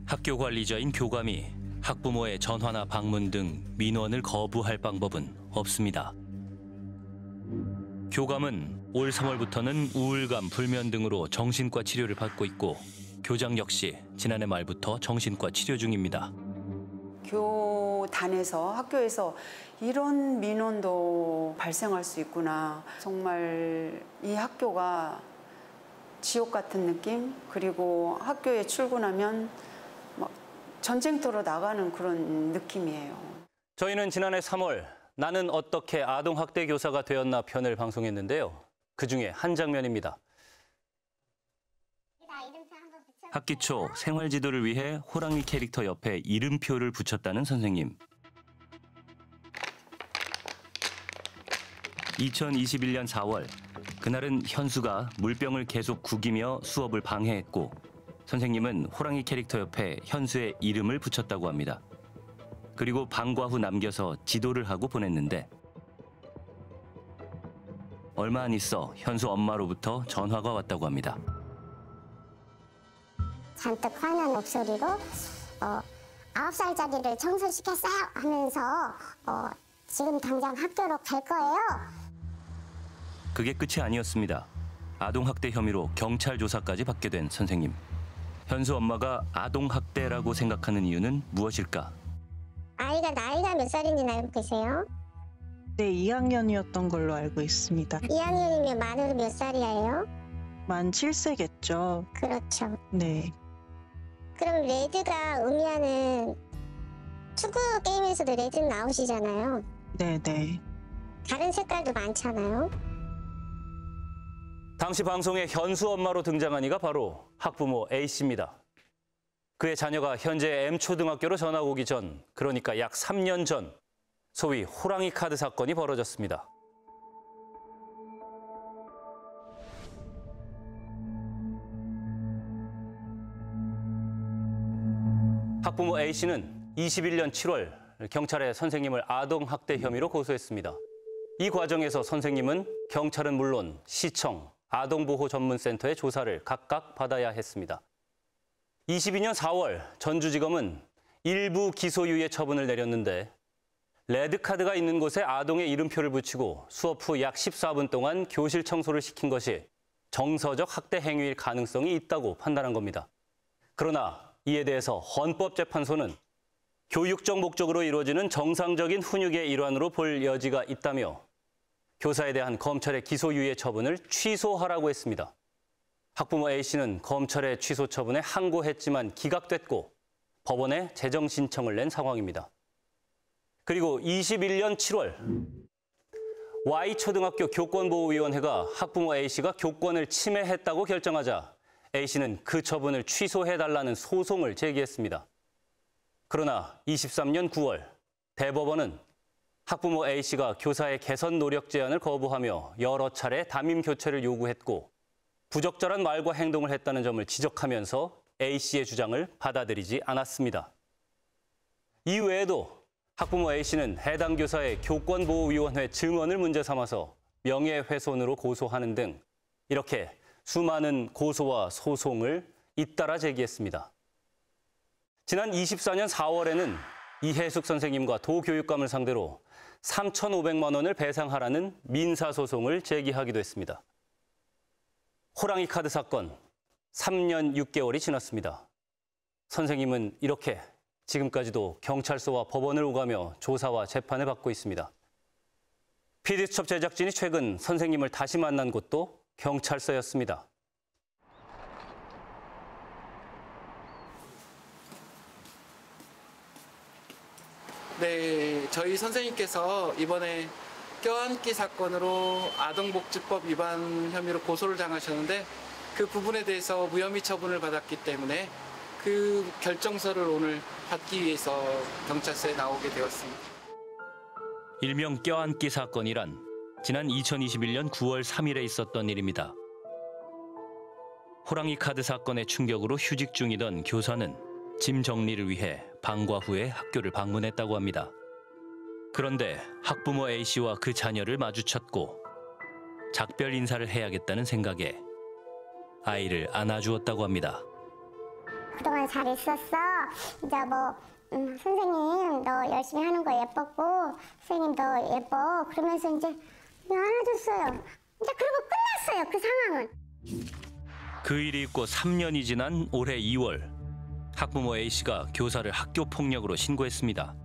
학교 관리자인 교감이 학부모의 전화나 방문 등 민원을 거부할 방법은 없습니다. 교감은 올 3월부터는 우울감, 불면 등으로 정신과 치료를 받고 있고 교장 역시 지난해 말부터 정신과 치료 중입니다. 교단에서 학교에서 이런 민원도 발생할 수 있구나. 정말 이 학교가 지옥 같은 느낌? 그리고 학교에 출근하면 막 전쟁터로 나가는 그런 느낌이에요. 저희는 지난해 3월 나는 어떻게 아동학대 교사가 되었나 편을 방송했는데요. 그중에 한 장면입니다. 학기 초 생활지도를 위해 호랑이 캐릭터 옆에 이름표를 붙였다는 선생님. 2021년 4월, 그날은 현수가 물병을 계속 구기며 수업을 방해했고 선생님은 호랑이 캐릭터 옆에 현수의 이름을 붙였다고 합니다. 그리고 방과 후 남겨서 지도를 하고 보냈는데 얼마 안 있어 현수 엄마로부터 전화가 왔다고 합니다. 잔뜩 화난 목소리로 9살짜리를 청소시켰어요 하면서 지금 당장 학교로 갈 거예요. 그게 끝이 아니었습니다. 아동학대 혐의로 경찰 조사까지 받게 된 선생님. 현수 엄마가 아동학대라고 생각하는 이유는 무엇일까? 아이가 나이가 몇 살인지 알고 계세요? 네, 2학년이었던 걸로 알고 있습니다. 2학년이면 만으로 몇 살이에요? 만 7세겠죠. 그렇죠. 네. 그럼 레드가 의미하는 축구 게임에서도 레드 나오시잖아요. 네네. 다른 색깔도 많잖아요. 당시 방송에 현수 엄마로 등장한 이가 바로 학부모 A씨입니다. 그의 자녀가 현재 M초등학교로 전학 오기 전, 그러니까 약 3년 전 소위 호랑이 카드 사건이 벌어졌습니다. 학부모 A씨는 21년 7월 경찰에 선생님을 아동학대 혐의로 고소했습니다. 이 과정에서 선생님은 경찰은 물론 시청, 아동보호전문센터의 조사를 각각 받아야 했습니다. 22년 4월 전주지검은 일부 기소유예 처분을 내렸는데 레드카드가 있는 곳에 아동의 이름표를 붙이고 수업 후 약 14분 동안 교실 청소를 시킨 것이 정서적 학대 행위일 가능성이 있다고 판단한 겁니다. 그러나 이에 대해서 헌법재판소는 교육적 목적으로 이루어지는 정상적인 훈육의 일환으로 볼 여지가 있다며 교사에 대한 검찰의 기소유예 처분을 취소하라고 했습니다. 학부모 A씨는 검찰의 취소 처분에 항고했지만 기각됐고 법원에 재정 신청을 낸 상황입니다. 그리고 21년 7월 Y초등학교 교권보호위원회가 학부모 A씨가 교권을 침해했다고 결정하자 A씨는 그 처분을 취소해달라는 소송을 제기했습니다. 그러나 23년 9월 대법원은 학부모 A씨가 교사의 개선 노력 제안을 거부하며 여러 차례 담임 교체를 요구했고 부적절한 말과 행동을 했다는 점을 지적하면서 A씨의 주장을 받아들이지 않았습니다. 이외에도 학부모 A씨는 해당 교사의 교권보호위원회 증언을 문제 삼아서 명예훼손으로 고소하는 등 이렇게 수많은 고소와 소송을 잇따라 제기했습니다. 지난 24년 4월에는 이혜숙 선생님과 도교육감을 상대로 3,500만 원을 배상하라는 민사소송을 제기하기도 했습니다. 호랑이 카드 사건 3년 6개월이 지났습니다. 선생님은 이렇게 지금까지도 경찰서와 법원을 오가며 조사와 재판을 받고 있습니다. PD수첩 제작진이 최근 선생님을 다시 만난 곳도 경찰서였습니다. 네, 저희 선생님께서 이번에 껴안기 사건으로 아동복지법 위반 혐의로 고소를 당하셨는데 그 부분에 대해서 무혐의 처분을 받았기 때문에 그 결정서를 오늘 받기 위해서 경찰서에 나오게 되었습니다. 일명 껴안기 사건이란 지난 2021년 9월 3일에 있었던 일입니다. 호랑이 카드 사건의 충격으로 휴직 중이던 교사는 짐 정리를 위해 방과 후에 학교를 방문했다고 합니다. 그런데 학부모 A씨와 그 자녀를 마주쳤고 작별 인사를 해야겠다는 생각에 아이를 안아주었다고 합니다. 그동안 잘 있었어. 이제 선생님 너 열심히 하는 거 예뻤고 선생님 너 예뻐. 그러면서 이제 안아줬어요. 이제 그리고 끝났어요. 그 상황은. 그 일이 있고 3년이 지난 올해 2월 학부모 A씨가 교사를 학교 폭력으로 신고했습니다.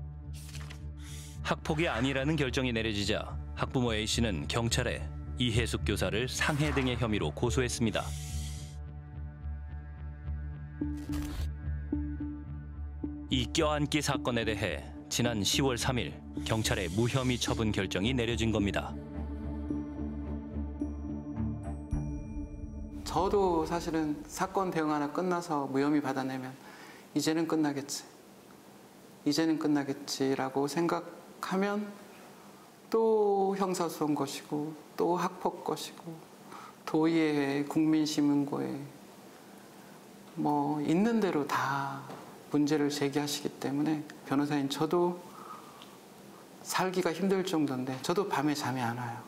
학폭이 아니라는 결정이 내려지자 학부모 A씨는 경찰에 이혜숙 교사를 상해 등의 혐의로 고소했습니다. 이 껴안기 사건에 대해 지난 10월 3일 경찰의 무혐의 처분 결정이 내려진 겁니다. 저도 사실은 사건 대응 하나 끝나서 무혐의 받아내면 이제는 끝나겠지. 이제는 끝나겠지라고 생각하면 또 형사소송 것이고 또 학폭 것이고 도의회 국민신문고에 뭐 있는 대로 다 문제를 제기하시기 때문에 변호사인 저도 살기가 힘들 정도인데 저도 밤에 잠이 안 와요.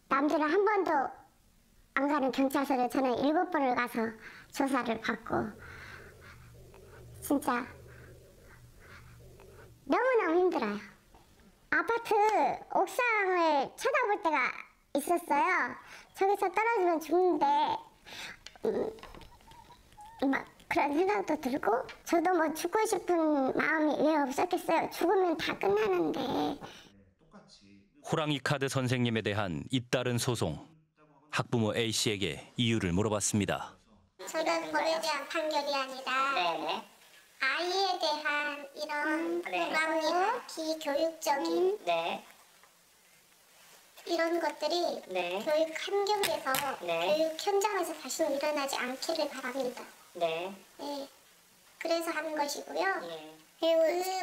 남들은 한 번도 안 가는 경찰서를 저는 7번을 가서 조사를 받고 진짜 너무너무 힘들어요. 아파트 옥상을 쳐다볼 때가 있었어요. 저기서 떨어지면 죽는데 막 그런 생각도 들고 저도 뭐 죽고 싶은 마음이 왜 없었겠어요. 죽으면 다 끝나는데. 호랑이 카드 선생님에 대한 잇따른 소송. 학부모 A씨에게 이유를 물어봤습니다. 저는 벌에 대한 판결이 아니라 아이에 대한 이런 불합리한 비교육적인 이런 것들이 교육 환경에서 교육 현장에서 다시 일어나지 않기를 바랍니다. 그래서 하는 것이고요. 그리고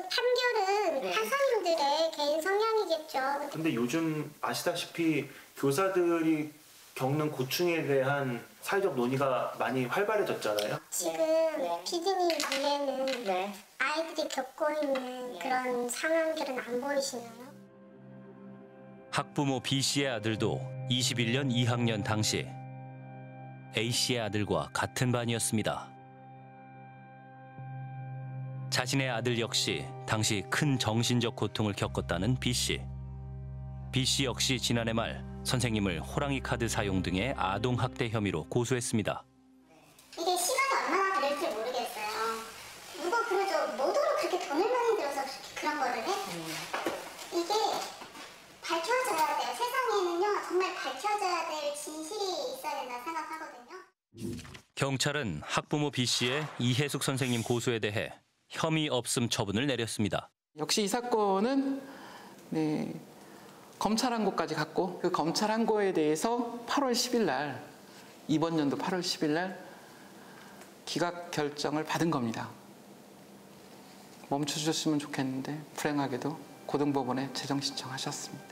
판결은 판사님들의 개인 성향이겠죠. 근데 요즘 아시다시피 교사들이 겪는 고충에 대한 사회적 논의가 많이 활발해졌잖아요. 지금 피디님 눈에는 아이들이 겪고 있는 그런 상황들은 안 보이시나요? 학부모 B씨의 아들도 21년 2학년 당시 A씨의 아들과 같은 반이었습니다. 자신의 아들 역시 당시 큰 정신적 고통을 겪었다는 B씨. B씨 역시 지난해 말 선생님을 호랑이 카드 사용 등의 아동학대 혐의로 고소했습니다. 이게 시간이 얼마나 걸릴지 모르겠어요. 누가 그러죠. 뭐더러 그렇게 돈을 많이 들어서 그런 거를 해? 이게 밝혀져야 돼요. 세상에는요. 정말 밝혀져야 될 진실이 있어야 된다고 생각하거든요. 경찰은 학부모 B씨의 이혜숙 선생님 고소에 대해 혐의 없음 처분을 내렸습니다. 역시 이 사건은 검찰 항고까지 갔고 그 검찰 항고에 대해서 8월 10일 날 이번 연도 8월 10일 날 기각 결정을 받은 겁니다. 멈춰주셨으면 좋겠는데 불행하게도 고등법원에 재정 신청하셨습니다.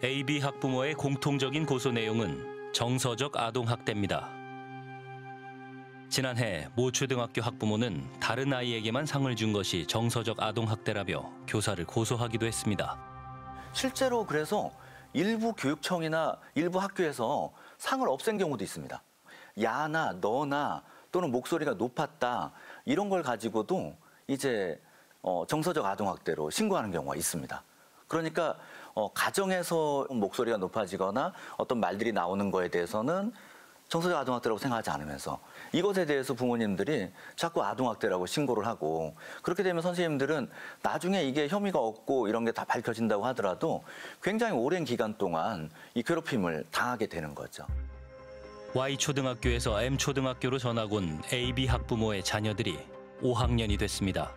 AB 학부모의 공통적인 고소 내용은 정서적 아동학대입니다. 지난해 모 초등학교 학부모는 다른 아이에게만 상을 준 것이 정서적 아동학대라며 교사를 고소하기도 했습니다. 실제로 그래서 일부 교육청이나 일부 학교에서 상을 없앤 경우도 있습니다. 야나 너나 또는 목소리가 높았다 이런 걸 가지고도 이제 정서적 아동학대로 신고하는 경우가 있습니다. 그러니까 가정에서 목소리가 높아지거나 어떤 말들이 나오는 거에 대해서는 정서적 아동학대라고 생각하지 않으면서 이것에 대해서 부모님들이 자꾸 아동학대라고 신고를 하고 그렇게 되면 선생님들은 나중에 이게 혐의가 없고 이런 게 다 밝혀진다고 하더라도 굉장히 오랜 기간 동안 이 괴롭힘을 당하게 되는 거죠. Y초등학교에서 M초등학교로 전학 온 AB 학부모의 자녀들이 5학년이 됐습니다.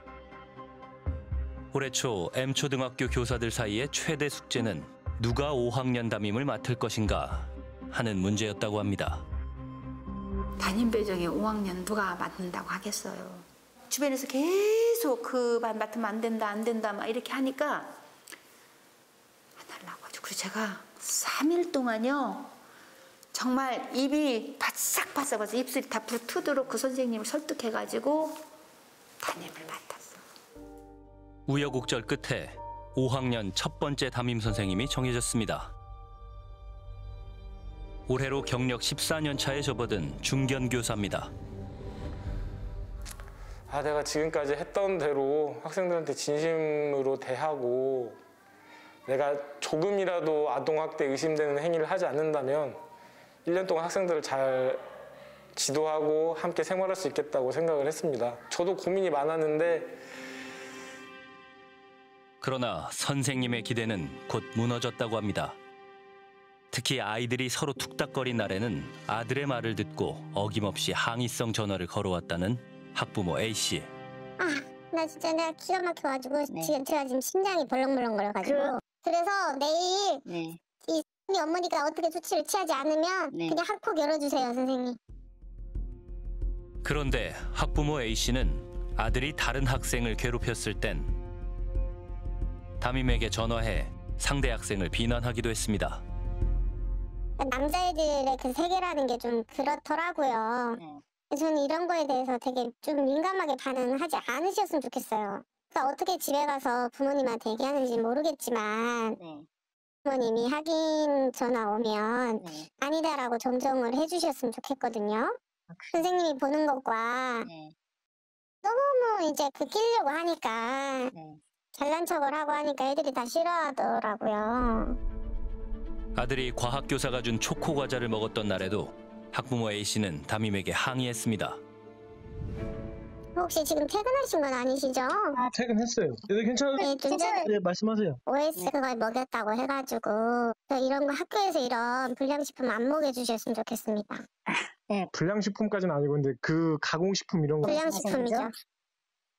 올해 초 M초등학교 교사들 사이의 최대 숙제는 누가 5학년 담임을 맡을 것인가 하는 문제였다고 합니다. 담임 배정에 5학년 누가 맡는다고 하겠어요. 주변에서 계속 그 반 맡으면 안 된다 막 이렇게 하니까 안 하려고 하죠. 그래서 제가 3일 동안요. 정말 입이 바싹바싹해서 입술이 다 불트도록 그 선생님을 설득해가지고 담임을 맡았어. 우여곡절 끝에 5학년 첫 번째 담임 선생님이 정해졌습니다. 올해로 경력 14년 차에 접어든 중견 교사입니다. 내가 지금까지 했던 대로 학생들한테 진심으로 대하고 내가 조금이라도 아동학대 의심되는 행위를 하지 않는다면 1년 동안 학생들을 잘 지도하고 함께 생활할 수 있겠다고 생각을 했습니다. 저도 고민이 많았는데 그러나 선생님의 기대는 곧 무너졌다고 합니다. 특히 아이들이 서로 툭닥거린 날에는 아들의 말을 듣고 어김없이 항의성 전화를 걸어왔다는 학부모 A씨. 나 진짜 내가 기가 막혀가지고 지금 제가 지금 심장이 벌렁벌렁거려가지고 그래서 내일 이 어머니가 어떻게 조치를 취하지 않으면 그냥 학폭 열어주세요, 선생님. 그런데 학부모 A씨는 아들이 다른 학생을 괴롭혔을 땐 담임에게 전화해 상대 학생을 비난하기도 했습니다. 남자애들의 그 세계라는 게 좀 그렇더라고요. 저는 이런 거에 대해서 되게 좀 민감하게 반응하지 않으셨으면 좋겠어요. 그러니까 어떻게 집에 가서 부모님한테 얘기하는지 모르겠지만 부모님이 확인 전화 오면 아니다라고 정정을 해주셨으면 좋겠거든요. 선생님이 보는 것과 너무 이제 그 끼려고 하니까 잘난 척을 하고 하니까 애들이 다 싫어하더라고요. 아들이 과학교사가 준 초코 과자를 먹었던 날에도 학부모 A씨는 담임에게 항의했습니다. 혹시 지금 퇴근하신 건 아니시죠? 아, 퇴근했어요. 네, 괜찮아요. 네, 좀 전에 네, 말씀하세요. OS 그걸 먹였다고 해가지고 이런 거 학교에서 이런 불량식품 안 먹여주셨으면 좋겠습니다. 불량식품까지는 아니고 근데 그 가공식품 이런 거 불량식품이죠.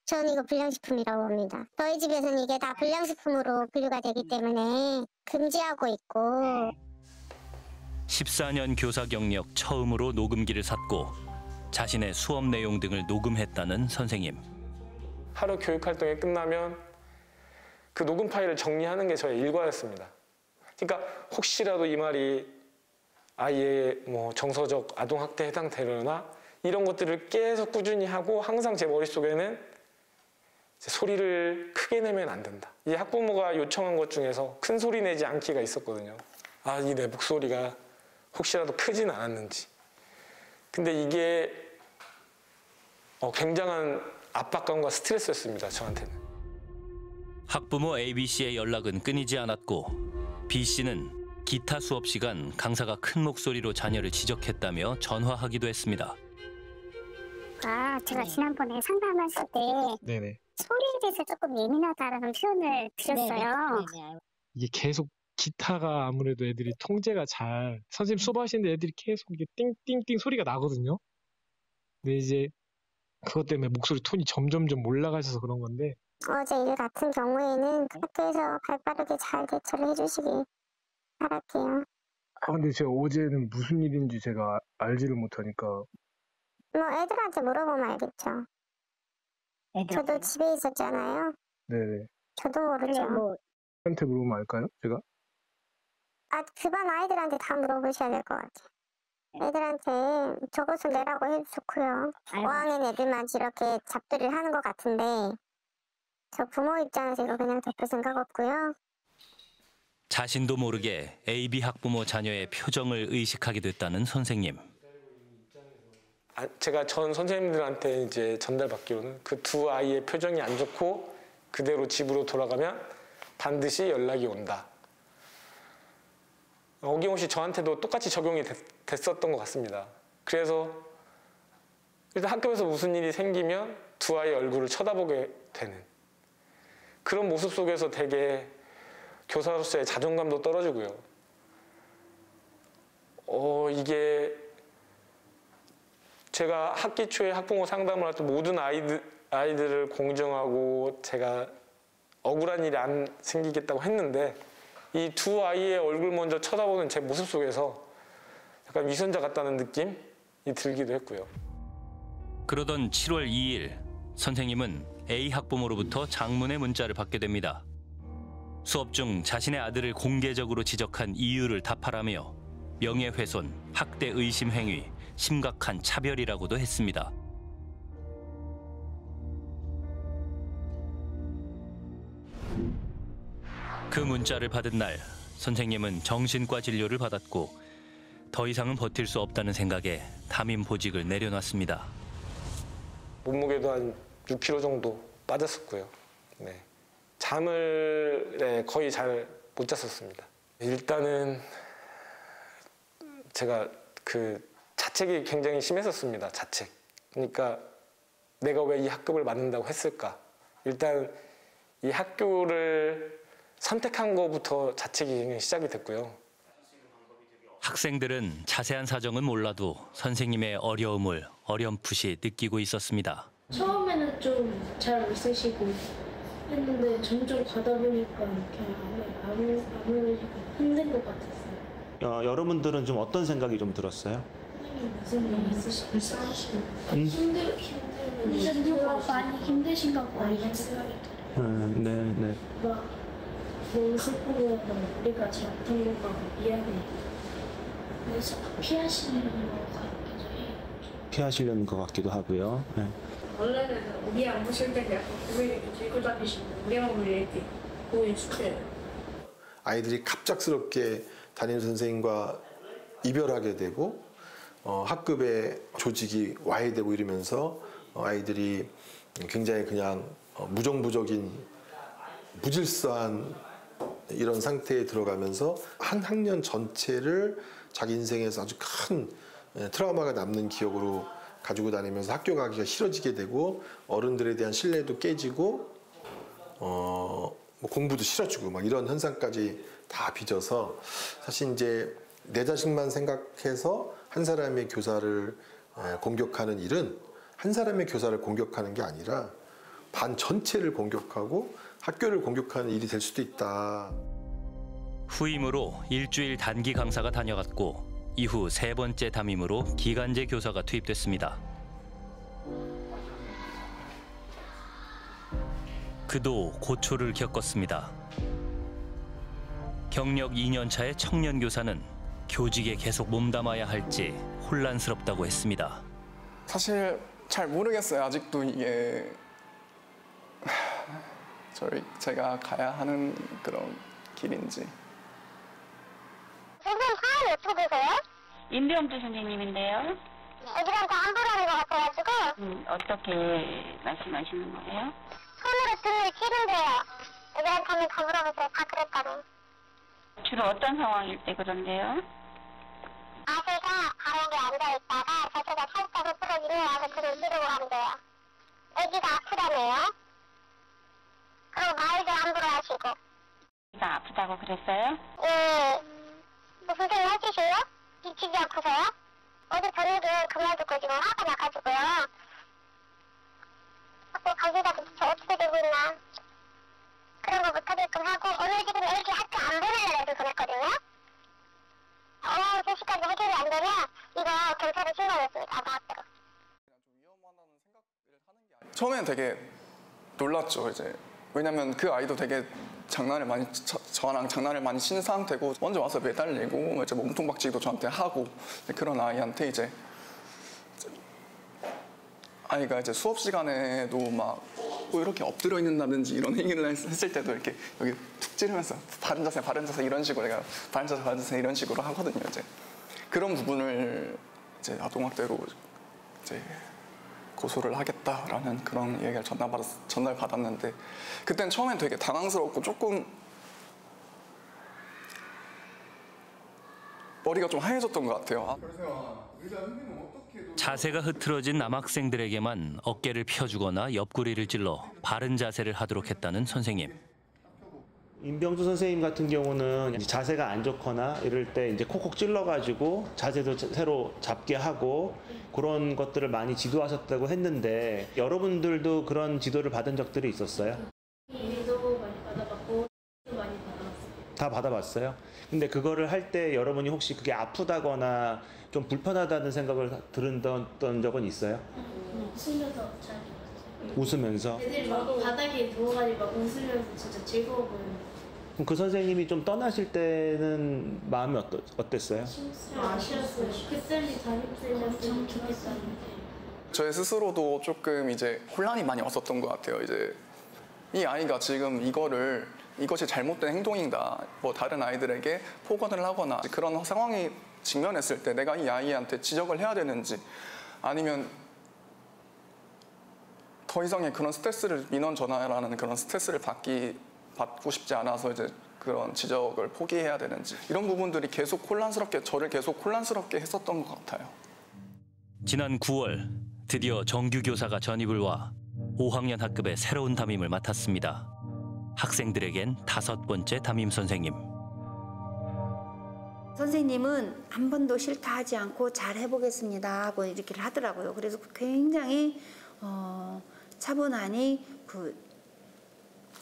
저는 이거 불량식품이라고 봅니다. 저희 집에서는 이게 다 불량식품으로 분류가 되기 때문에 금지하고 있고. 14년 교사 경력 처음으로 녹음기를 샀고 자신의 수업 내용 등을 녹음했다는 선생님. 하루 교육 활동이 끝나면 그 녹음 파일을 정리하는 게 저의 일과였습니다. 그러니까 혹시라도 이 말이 아이의 뭐 정서적 아동학대에 해당되려나 이런 것들을 계속 꾸준히 하고 항상 제 머릿속에는 소리를 크게 내면 안 된다. 이 학부모가 요청한 것 중에서 큰 소리 내지 않기가 있었거든요. 아, 이 내 목소리가 혹시라도 크진 않았는지. 근데 이게 굉장한 압박감과 스트레스였습니다, 저한테는. 학부모 ABC의 연락은 끊이지 않았고 B씨는 기타 수업 시간 강사가 큰 목소리로 자녀를 지적했다며 전화하기도 했습니다. 제가 지난번에 상담했을 때 소리에 대해서 조금 예민하다라는 표현을 드렸어요. 이게 계속 기타가 아무래도 애들이 통제가 잘 선생님 수업하시는데 애들이 계속 이게 띵띵띵 소리가 나거든요. 근데 이제 그것 때문에 목소리 톤이 점점점 올라가셔서 그런 건데 어제 일 같은 경우에는 학교에서 발빠르게 잘 대처를 해주시기 바랄게요. 근데 제가 어제는 무슨 일인지 제가 알지를 못하니까 애들한테 물어보면 알겠죠. 저도 집에 있었잖아요. 네네. 저도 모르죠. 한테 물어보면 알까요? 제가? 그 반 아이들한테 다 물어보셔야 될 것 같아요. 애들한테 저것을 내라고 해도 좋고요. 5학년 애들만 이렇게 잡들이를 하는 것 같은데 저 부모 입장에서 이거 그냥 덮을 생각 없고요. 자신도 모르게 AB 학부모 자녀의 표정을 의식하게 됐다는 선생님. 제가 전 선생님들한테 이제 전달받기로는 그 두 아이의 표정이 안 좋고 그대로 집으로 돌아가면 반드시 연락이 온다. 어김없이 저한테도 똑같이 적용이 됐었던 것 같습니다. 그래서 일단 학교에서 무슨 일이 생기면 두 아이의 얼굴을 쳐다보게 되는 그런 모습 속에서 되게 교사로서의 자존감도 떨어지고요. 이게 제가 학기 초에 학부모 상담을 할 때 모든 아이들을 공정하고 제가 억울한 일이 안 생기겠다고 했는데 이 두 아이의 얼굴 먼저 쳐다보는 제 모습 속에서 약간 위선자 같다는 느낌이 들기도 했고요. 그러던 7월 2일 선생님은 A 학부모로부터 장문의 문자를 받게 됩니다. 수업 중 자신의 아들을 공개적으로 지적한 이유를 답하라며 명예훼손, 학대 의심 행위, 심각한 차별이라고도 했습니다. 그 문자를 받은 날 선생님은 정신과 진료를 받았고 더 이상은 버틸 수 없다는 생각에 담임 보직을 내려놨습니다. 몸무게도 한 6kg 정도 빠졌었고요. 잠을 거의 잘 못 잤었습니다. 일단은 제가 자책이 굉장히 심했었습니다. 자책. 그러니까 내가 왜 이 학급을 맞는다고 했을까? 일단 이 학교를 선택한 것부터 자책이 굉장히 시작이 됐고요. 학생들은 자세한 사정은 몰라도 선생님의 어려움을 어렴풋이 느끼고 있었습니다. 처음에는 좀 잘 있으시고 했는데 점점 가다 보니까 그냥 아무래도 힘든 것 같았어요. 여러분들은 좀 어떤 생각이 좀 들었어요? 무슨 일 있으시겠어요? 힘들고 많이 힘드신가 보다 이런 생각이 들어요. 네. 막 너무 슬프고 우리가 잘못한 것 같고 미안해. 그래서 피하시는 것 같기도 해요. 피하시려는 것 같기도 하고요. 네. 원래는 우리 안 보실 때 약간 고개를 이렇게 들고 다니시는데 우리 안 보실 때 고개 숙여요. 아이들이 갑작스럽게 담임 선생님과 이별하게 되고 학급의 조직이 와해되고 이러면서 아이들이 굉장히 그냥 무정부적인 무질서한 이런 상태에 들어가면서 한 학년 전체를 자기 인생에서 아주 큰 트라우마가 남는 기억으로 가지고 다니면서 학교 가기가 싫어지게 되고 어른들에 대한 신뢰도 깨지고 뭐 공부도 싫어지고 막 이런 현상까지 다 빚어서 사실 이제 내 자식만 생각해서 한 사람의 교사를 공격하는 일은 한 사람의 교사를 공격하는 게 아니라 반 전체를 공격하고 학교를 공격하는 일이 될 수도 있다. 후임으로 일주일 단기 강사가 다녀갔고 이후 3번째 담임으로 기간제 교사가 투입됐습니다. 그도 고초를 겪었습니다. 경력 2년 차의 청년 교사는 교직에 계속 몸담아야 할지 혼란스럽다고 했습니다. 사실 잘 모르겠어요. 아직도 이게 제가 가야 하는 그런 길인지. 선생님 사람이 어떻게 되세요? 임병주 선생님인데요. 애들한테 안 보라는 것 같아가지고. 어떻게 말씀하시는 거예요? 손으로 등을 치는데요. 애들한테 하면 가물어보세요. 다 그랬다고. 주로 어떤 상황일 때 그런데요? 아재가 바닥에 앉아있다가 자세가 살짝 흐트러지면 와서 등을 찌르고 간대요. 애기가 아프다네요. 그리고 말도 함부로 하시고. 애기가 아프다고 그랬어요? 예. 뭐 선생님 해주세요? 지치지 않고서요? 어제 저녁에 그 말 듣고 지금 화가 나가지고요. 자꾸 가게다 도대체 어떻게 되고 있나. 그런 거 못하게끔 하고 오늘 지금 애기 학교 안 보내려고 그랬거든요. 3시까지 해결이 안 되면 이거 경찰에 신고했습니다. 나왔다고. 처음에는 되게 놀랐죠. 이제 왜냐면 그 아이도 되게 장난을 많이 저랑 장난을 많이 친 상태고 먼저 와서 매달리고 이제 몸통박치기도 저한테 하고 그런 아이한테 이제 아이가 이제 수업 시간에도 막 뭐 이렇게 엎드려 있는다든지 이런 행위를 했을 때도 이렇게 여기 툭 찌르면서 바른 자세 이런 식으로 내가 바른 자세 이런 식으로 하거든요. 이제 그런 부분을 이제 아동학대로 이제 고소를 하겠다라는 그런 얘기를 전달받았는데 그때는 처음엔 되게 당황스럽고 조금 머리가 좀 하얘졌던 것 같아요. 자세가 흐트러진 남학생들에게만 어깨를 펴주거나 옆구리를 찔러 바른 자세를 하도록 했다는 선생님. 임병주 선생님 같은 경우는 자세가 안 좋거나 이럴 때 이제 콕콕 찔러가지고 자세도 새로 잡게 하고 그런 것들을 많이 지도하셨다고 했는데 여러분들도 그런 지도를 받은 적들이 있었어요? 일도 많이 받아봤고 많이 받아봤어요. 다 받아봤어요? 근데 그거를 할 때 여러분이 혹시 그게 아프다거나 좀 불편하다는 생각을 들었던 적은 있어요? 웃으면서 잘 들었어요. 웃으면서? 애들이 막 바닥에 누워가지고 막 웃으면서 진짜 즐거워 보여요. 그럼 그 선생님이 좀 떠나실 때는 마음이 어땠어요? 아쉬웠어요. 햇살이 담임쌤이었으면 좋겠다는데. 저희 스스로도 조금 이제 혼란이 많이 왔었던 것 같아요. 이제 이 아이가 지금 이것이 잘못된 행동인가, 뭐 다른 아이들에게 폭언을 하거나 그런 상황이 직면했을 때 내가 이 아이한테 지적을 해야 되는지 아니면 더 이상의 그런 스트레스를 민원 전화라는 그런 스트레스를 받고 싶지 않아서 이제 그런 지적을 포기해야 되는지 이런 부분들이 저를 계속 혼란스럽게 했었던 것 같아요. 지난 9월 드디어 정규 교사가 전입을 와 5학년 학급의 새로운 담임을 맡았습니다. 학생들에겐 5번째 담임 선생님. 선생님은 한 번도 싫다 하지 않고 잘 해보겠습니다 하고 이렇게 하더라고요. 그래서 굉장히 차분하니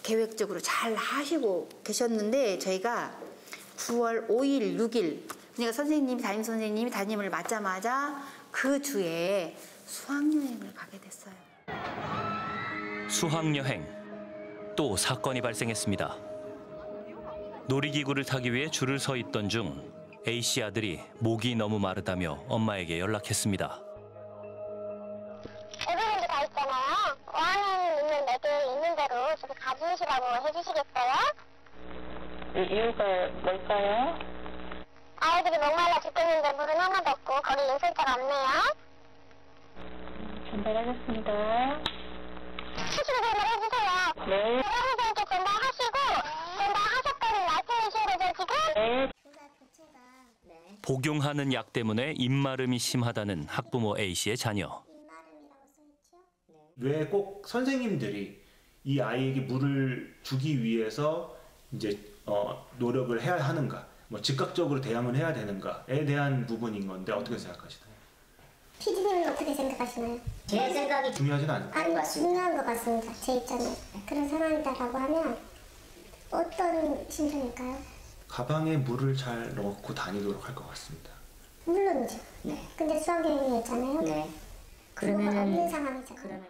계획적으로 잘 하시고 계셨는데 저희가 9월 5일, 6일 그러니까 담임 선생님이 담임을 맡자마자 그 주에 수학여행을 가게 됐어요. 수학여행. 또 사건이 발생했습니다. 놀이기구를 타기 위해 줄을 서 있던 중 A씨 아들이 목이 너무 마르다며 엄마에게 연락했습니다. 애들도 다 있잖아요. 5학년 있는 애들 있는 대로 좀 가주시라고 해주시겠어요? 이유가 뭘까요? 아이들이 목말라 죽겠는데 물은 하나도 없고 거기 인설자가 없네요. 전달하겠습니다. 수시로 전달해주세요. 네. 선생님께 전달하시고 전달하셨다는 말씀이신 거죠 지금? 네. 복용하는 약 때문에 입마름이 심하다는 학부모 A씨의 자녀. 왜 꼭 선생님들이 이 아이에게 물을 주기 위해서 이제 노력을 해야 하는가, 뭐 즉각적으로 대응을 해야 되는가에 대한 부분인 건데 어떻게 생각하시나요? PD님은 어떻게 생각하시나요? 제 생각이 중요하진 않아요. 아니, 중요한 것 같습니다. 제 입장에. 그런 상황이다라고 하면 어떤 심정일까요? 가방에 물을 잘 넣고 다니도록 할 것 같습니다. 물론이죠. 네. 근데 수학여행이었잖아요. 네. 그거가 없는 상황이잖아요.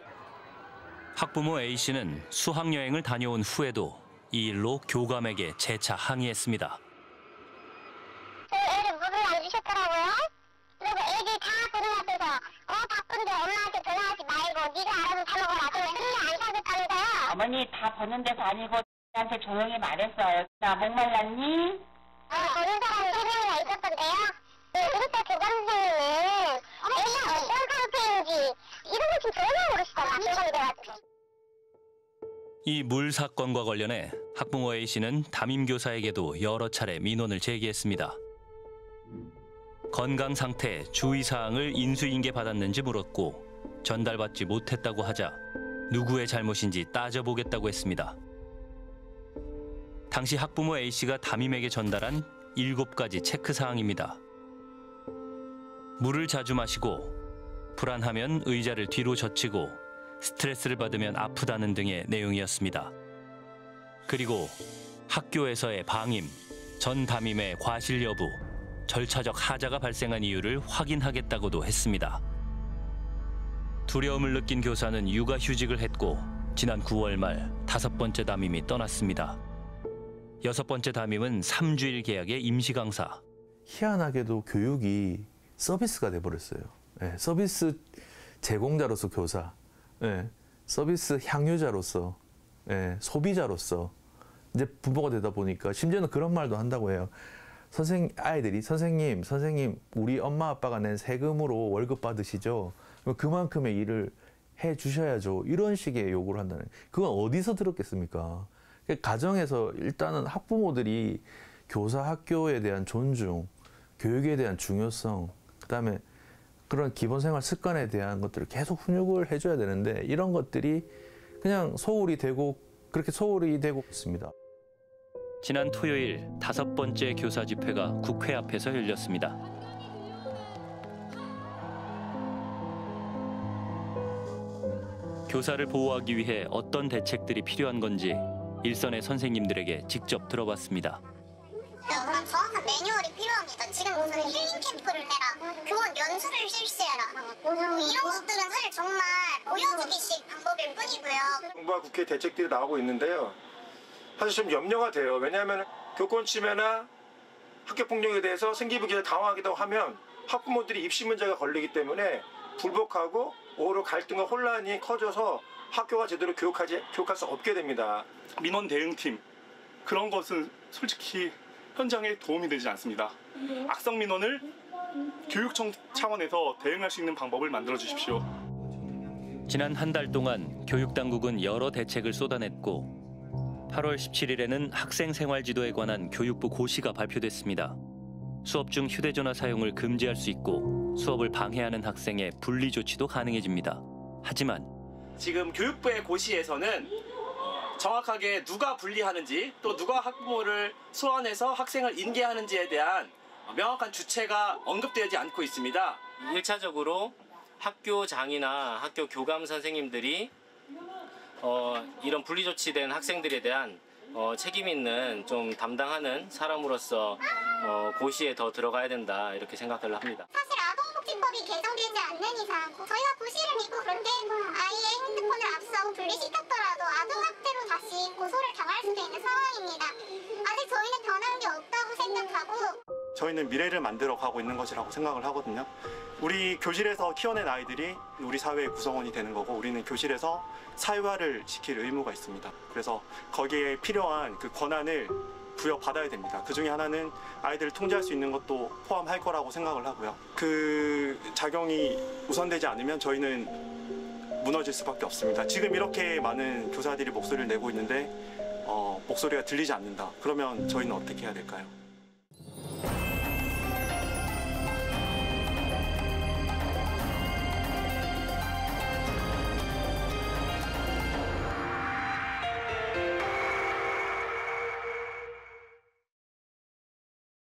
학부모 A씨는 수학여행을 다녀온 후에도 이 일로 교감에게 재차 항의했습니다. 애를 물을 안 주셨더라고요. 그리고 애들 다 보는 앞에서 바쁜데 엄마한테 전화하지 말고 네가 알아서 다 먹어라. 그러면 흥미 안 사겠다면서요. 어머니 다 보는 데서 아니고 한테 조용히 말했어요. 나 목말랐니? 보는 사람이 3명이나 있었던데요. 그때 교감 선생님은 애가 어떤 상태인지 이런 거 좀 조용히 모르시잖아. 교감돼가지고. 이 물 사건과 관련해 학부모 A씨는 담임교사에게도 여러 차례 민원을 제기했습니다. 건강 상태, 주의사항을 인수인계 받았는지 물었고 전달받지 못했다고 하자 누구의 잘못인지 따져보겠다고 했습니다. 당시 학부모 A씨가 담임에게 전달한 7가지 체크사항입니다. 물을 자주 마시고 불안하면 의자를 뒤로 젖히고 스트레스를 받으면 아프다는 등의 내용이었습니다. 그리고 학교에서의 방임, 전 담임의 과실 여부, 절차적 하자가 발생한 이유를 확인하겠다고도 했습니다. 두려움을 느낀 교사는 육아휴직을 했고 지난 9월 말 5번째 담임이 떠났습니다. 6번째 담임은 3주일 계약의 임시 강사. 희한하게도 교육이 서비스가 돼버렸어요. 네, 서비스 제공자로서 교사, 네, 서비스 향유자로서, 네, 소비자로서 이제 부모가 되다 보니까 심지어는 그런 말도 한다고 해요. 아이들이 선생님, 우리 엄마 아빠가 낸 세금으로 월급 받으시죠? 그만큼의 일을 해 주셔야죠. 이런 식의 요구를 한다는. 그건 어디서 들었겠습니까? 가정에서 일단은 학부모들이 교사 학교에 대한 존중, 교육에 대한 중요성, 그다음에 그런 기본생활 습관에 대한 것들을 계속 훈육을 해줘야 되는데 이런 것들이 그냥 소홀히 되고 그렇게 소홀히 되고 있습니다. 지난 토요일 5번째 교사 집회가 국회 앞에서 열렸습니다. 교사를 보호하기 위해 어떤 대책들이 필요한 건지 일선의 선생님들에게 직접 들어봤습니다. 그런 정확한 매뉴얼이 필요합니다. 지금 무슨 힐링 캠프를 해라, 교원 연수를 실시해라, 이런 것들은 사실 정말 보여주기식 방법일 뿐이고요. 정부와 국회 대책들이 나오고 있는데요. 사실 좀 염려가 돼요. 왜냐하면 교권 침해나 학교 폭력에 대해서 생기부기에 당황하기도 하면 학부모들이 입시 문제가 걸리기 때문에 불복하고 오히려 갈등과 혼란이 커져서 학교가 제대로 교육할 수 없게 됩니다. 민원 대응팀 그런 것은 솔직히 현장에 도움이 되지 않습니다. 악성 민원을 교육청 차원에서 대응할 수 있는 방법을 만들어 주십시오. 지난 한 달 동안 교육당국은 여러 대책을 쏟아냈고 8월 17일에는 학생생활지도에 관한 교육부 고시가 발표됐습니다. 수업 중 휴대전화 사용을 금지할 수 있고 수업을 방해하는 학생의 분리 조치도 가능해집니다. 하지만 지금 교육부의 고시에서는 정확하게 누가 분리하는지 또 누가 학부모를 소환해서 학생을 인계하는지에 대한 명확한 주체가 언급되지 않고 있습니다. 1차적으로 학교장이나 학교 교감 선생님들이 이런 분리조치된 학생들에 대한 책임 있는 좀 담당하는 사람으로서 고시에 더 들어가야 된다 이렇게 생각을 합니다. 사실 아동복지법이 개정되지 않는 이상 저희가 고시를 믿고 그런데 아이의 핸드폰을 압수하고 분리시켰더라도 아동학대로 다시 고소를 당할 수도 있는 상황입니다. 아직 저희는 변한 게 없다고 생각하고 저희는 미래를 만들어 가고 있는 것이라고 생각을 하거든요. 우리 교실에서 키워낸 아이들이 우리 사회의 구성원이 되는 거고 우리는 교실에서 사회화를 시킬 의무가 있습니다. 그래서 거기에 필요한 그 권한을 부여받아야 됩니다. 그 중에 하나는 아이들을 통제할 수 있는 것도 포함할 거라고 생각을 하고요. 그 작용이 우선되지 않으면 저희는 무너질 수밖에 없습니다. 지금 이렇게 많은 교사들이 목소리를 내고 있는데 목소리가 들리지 않는다. 그러면 저희는 어떻게 해야 될까요?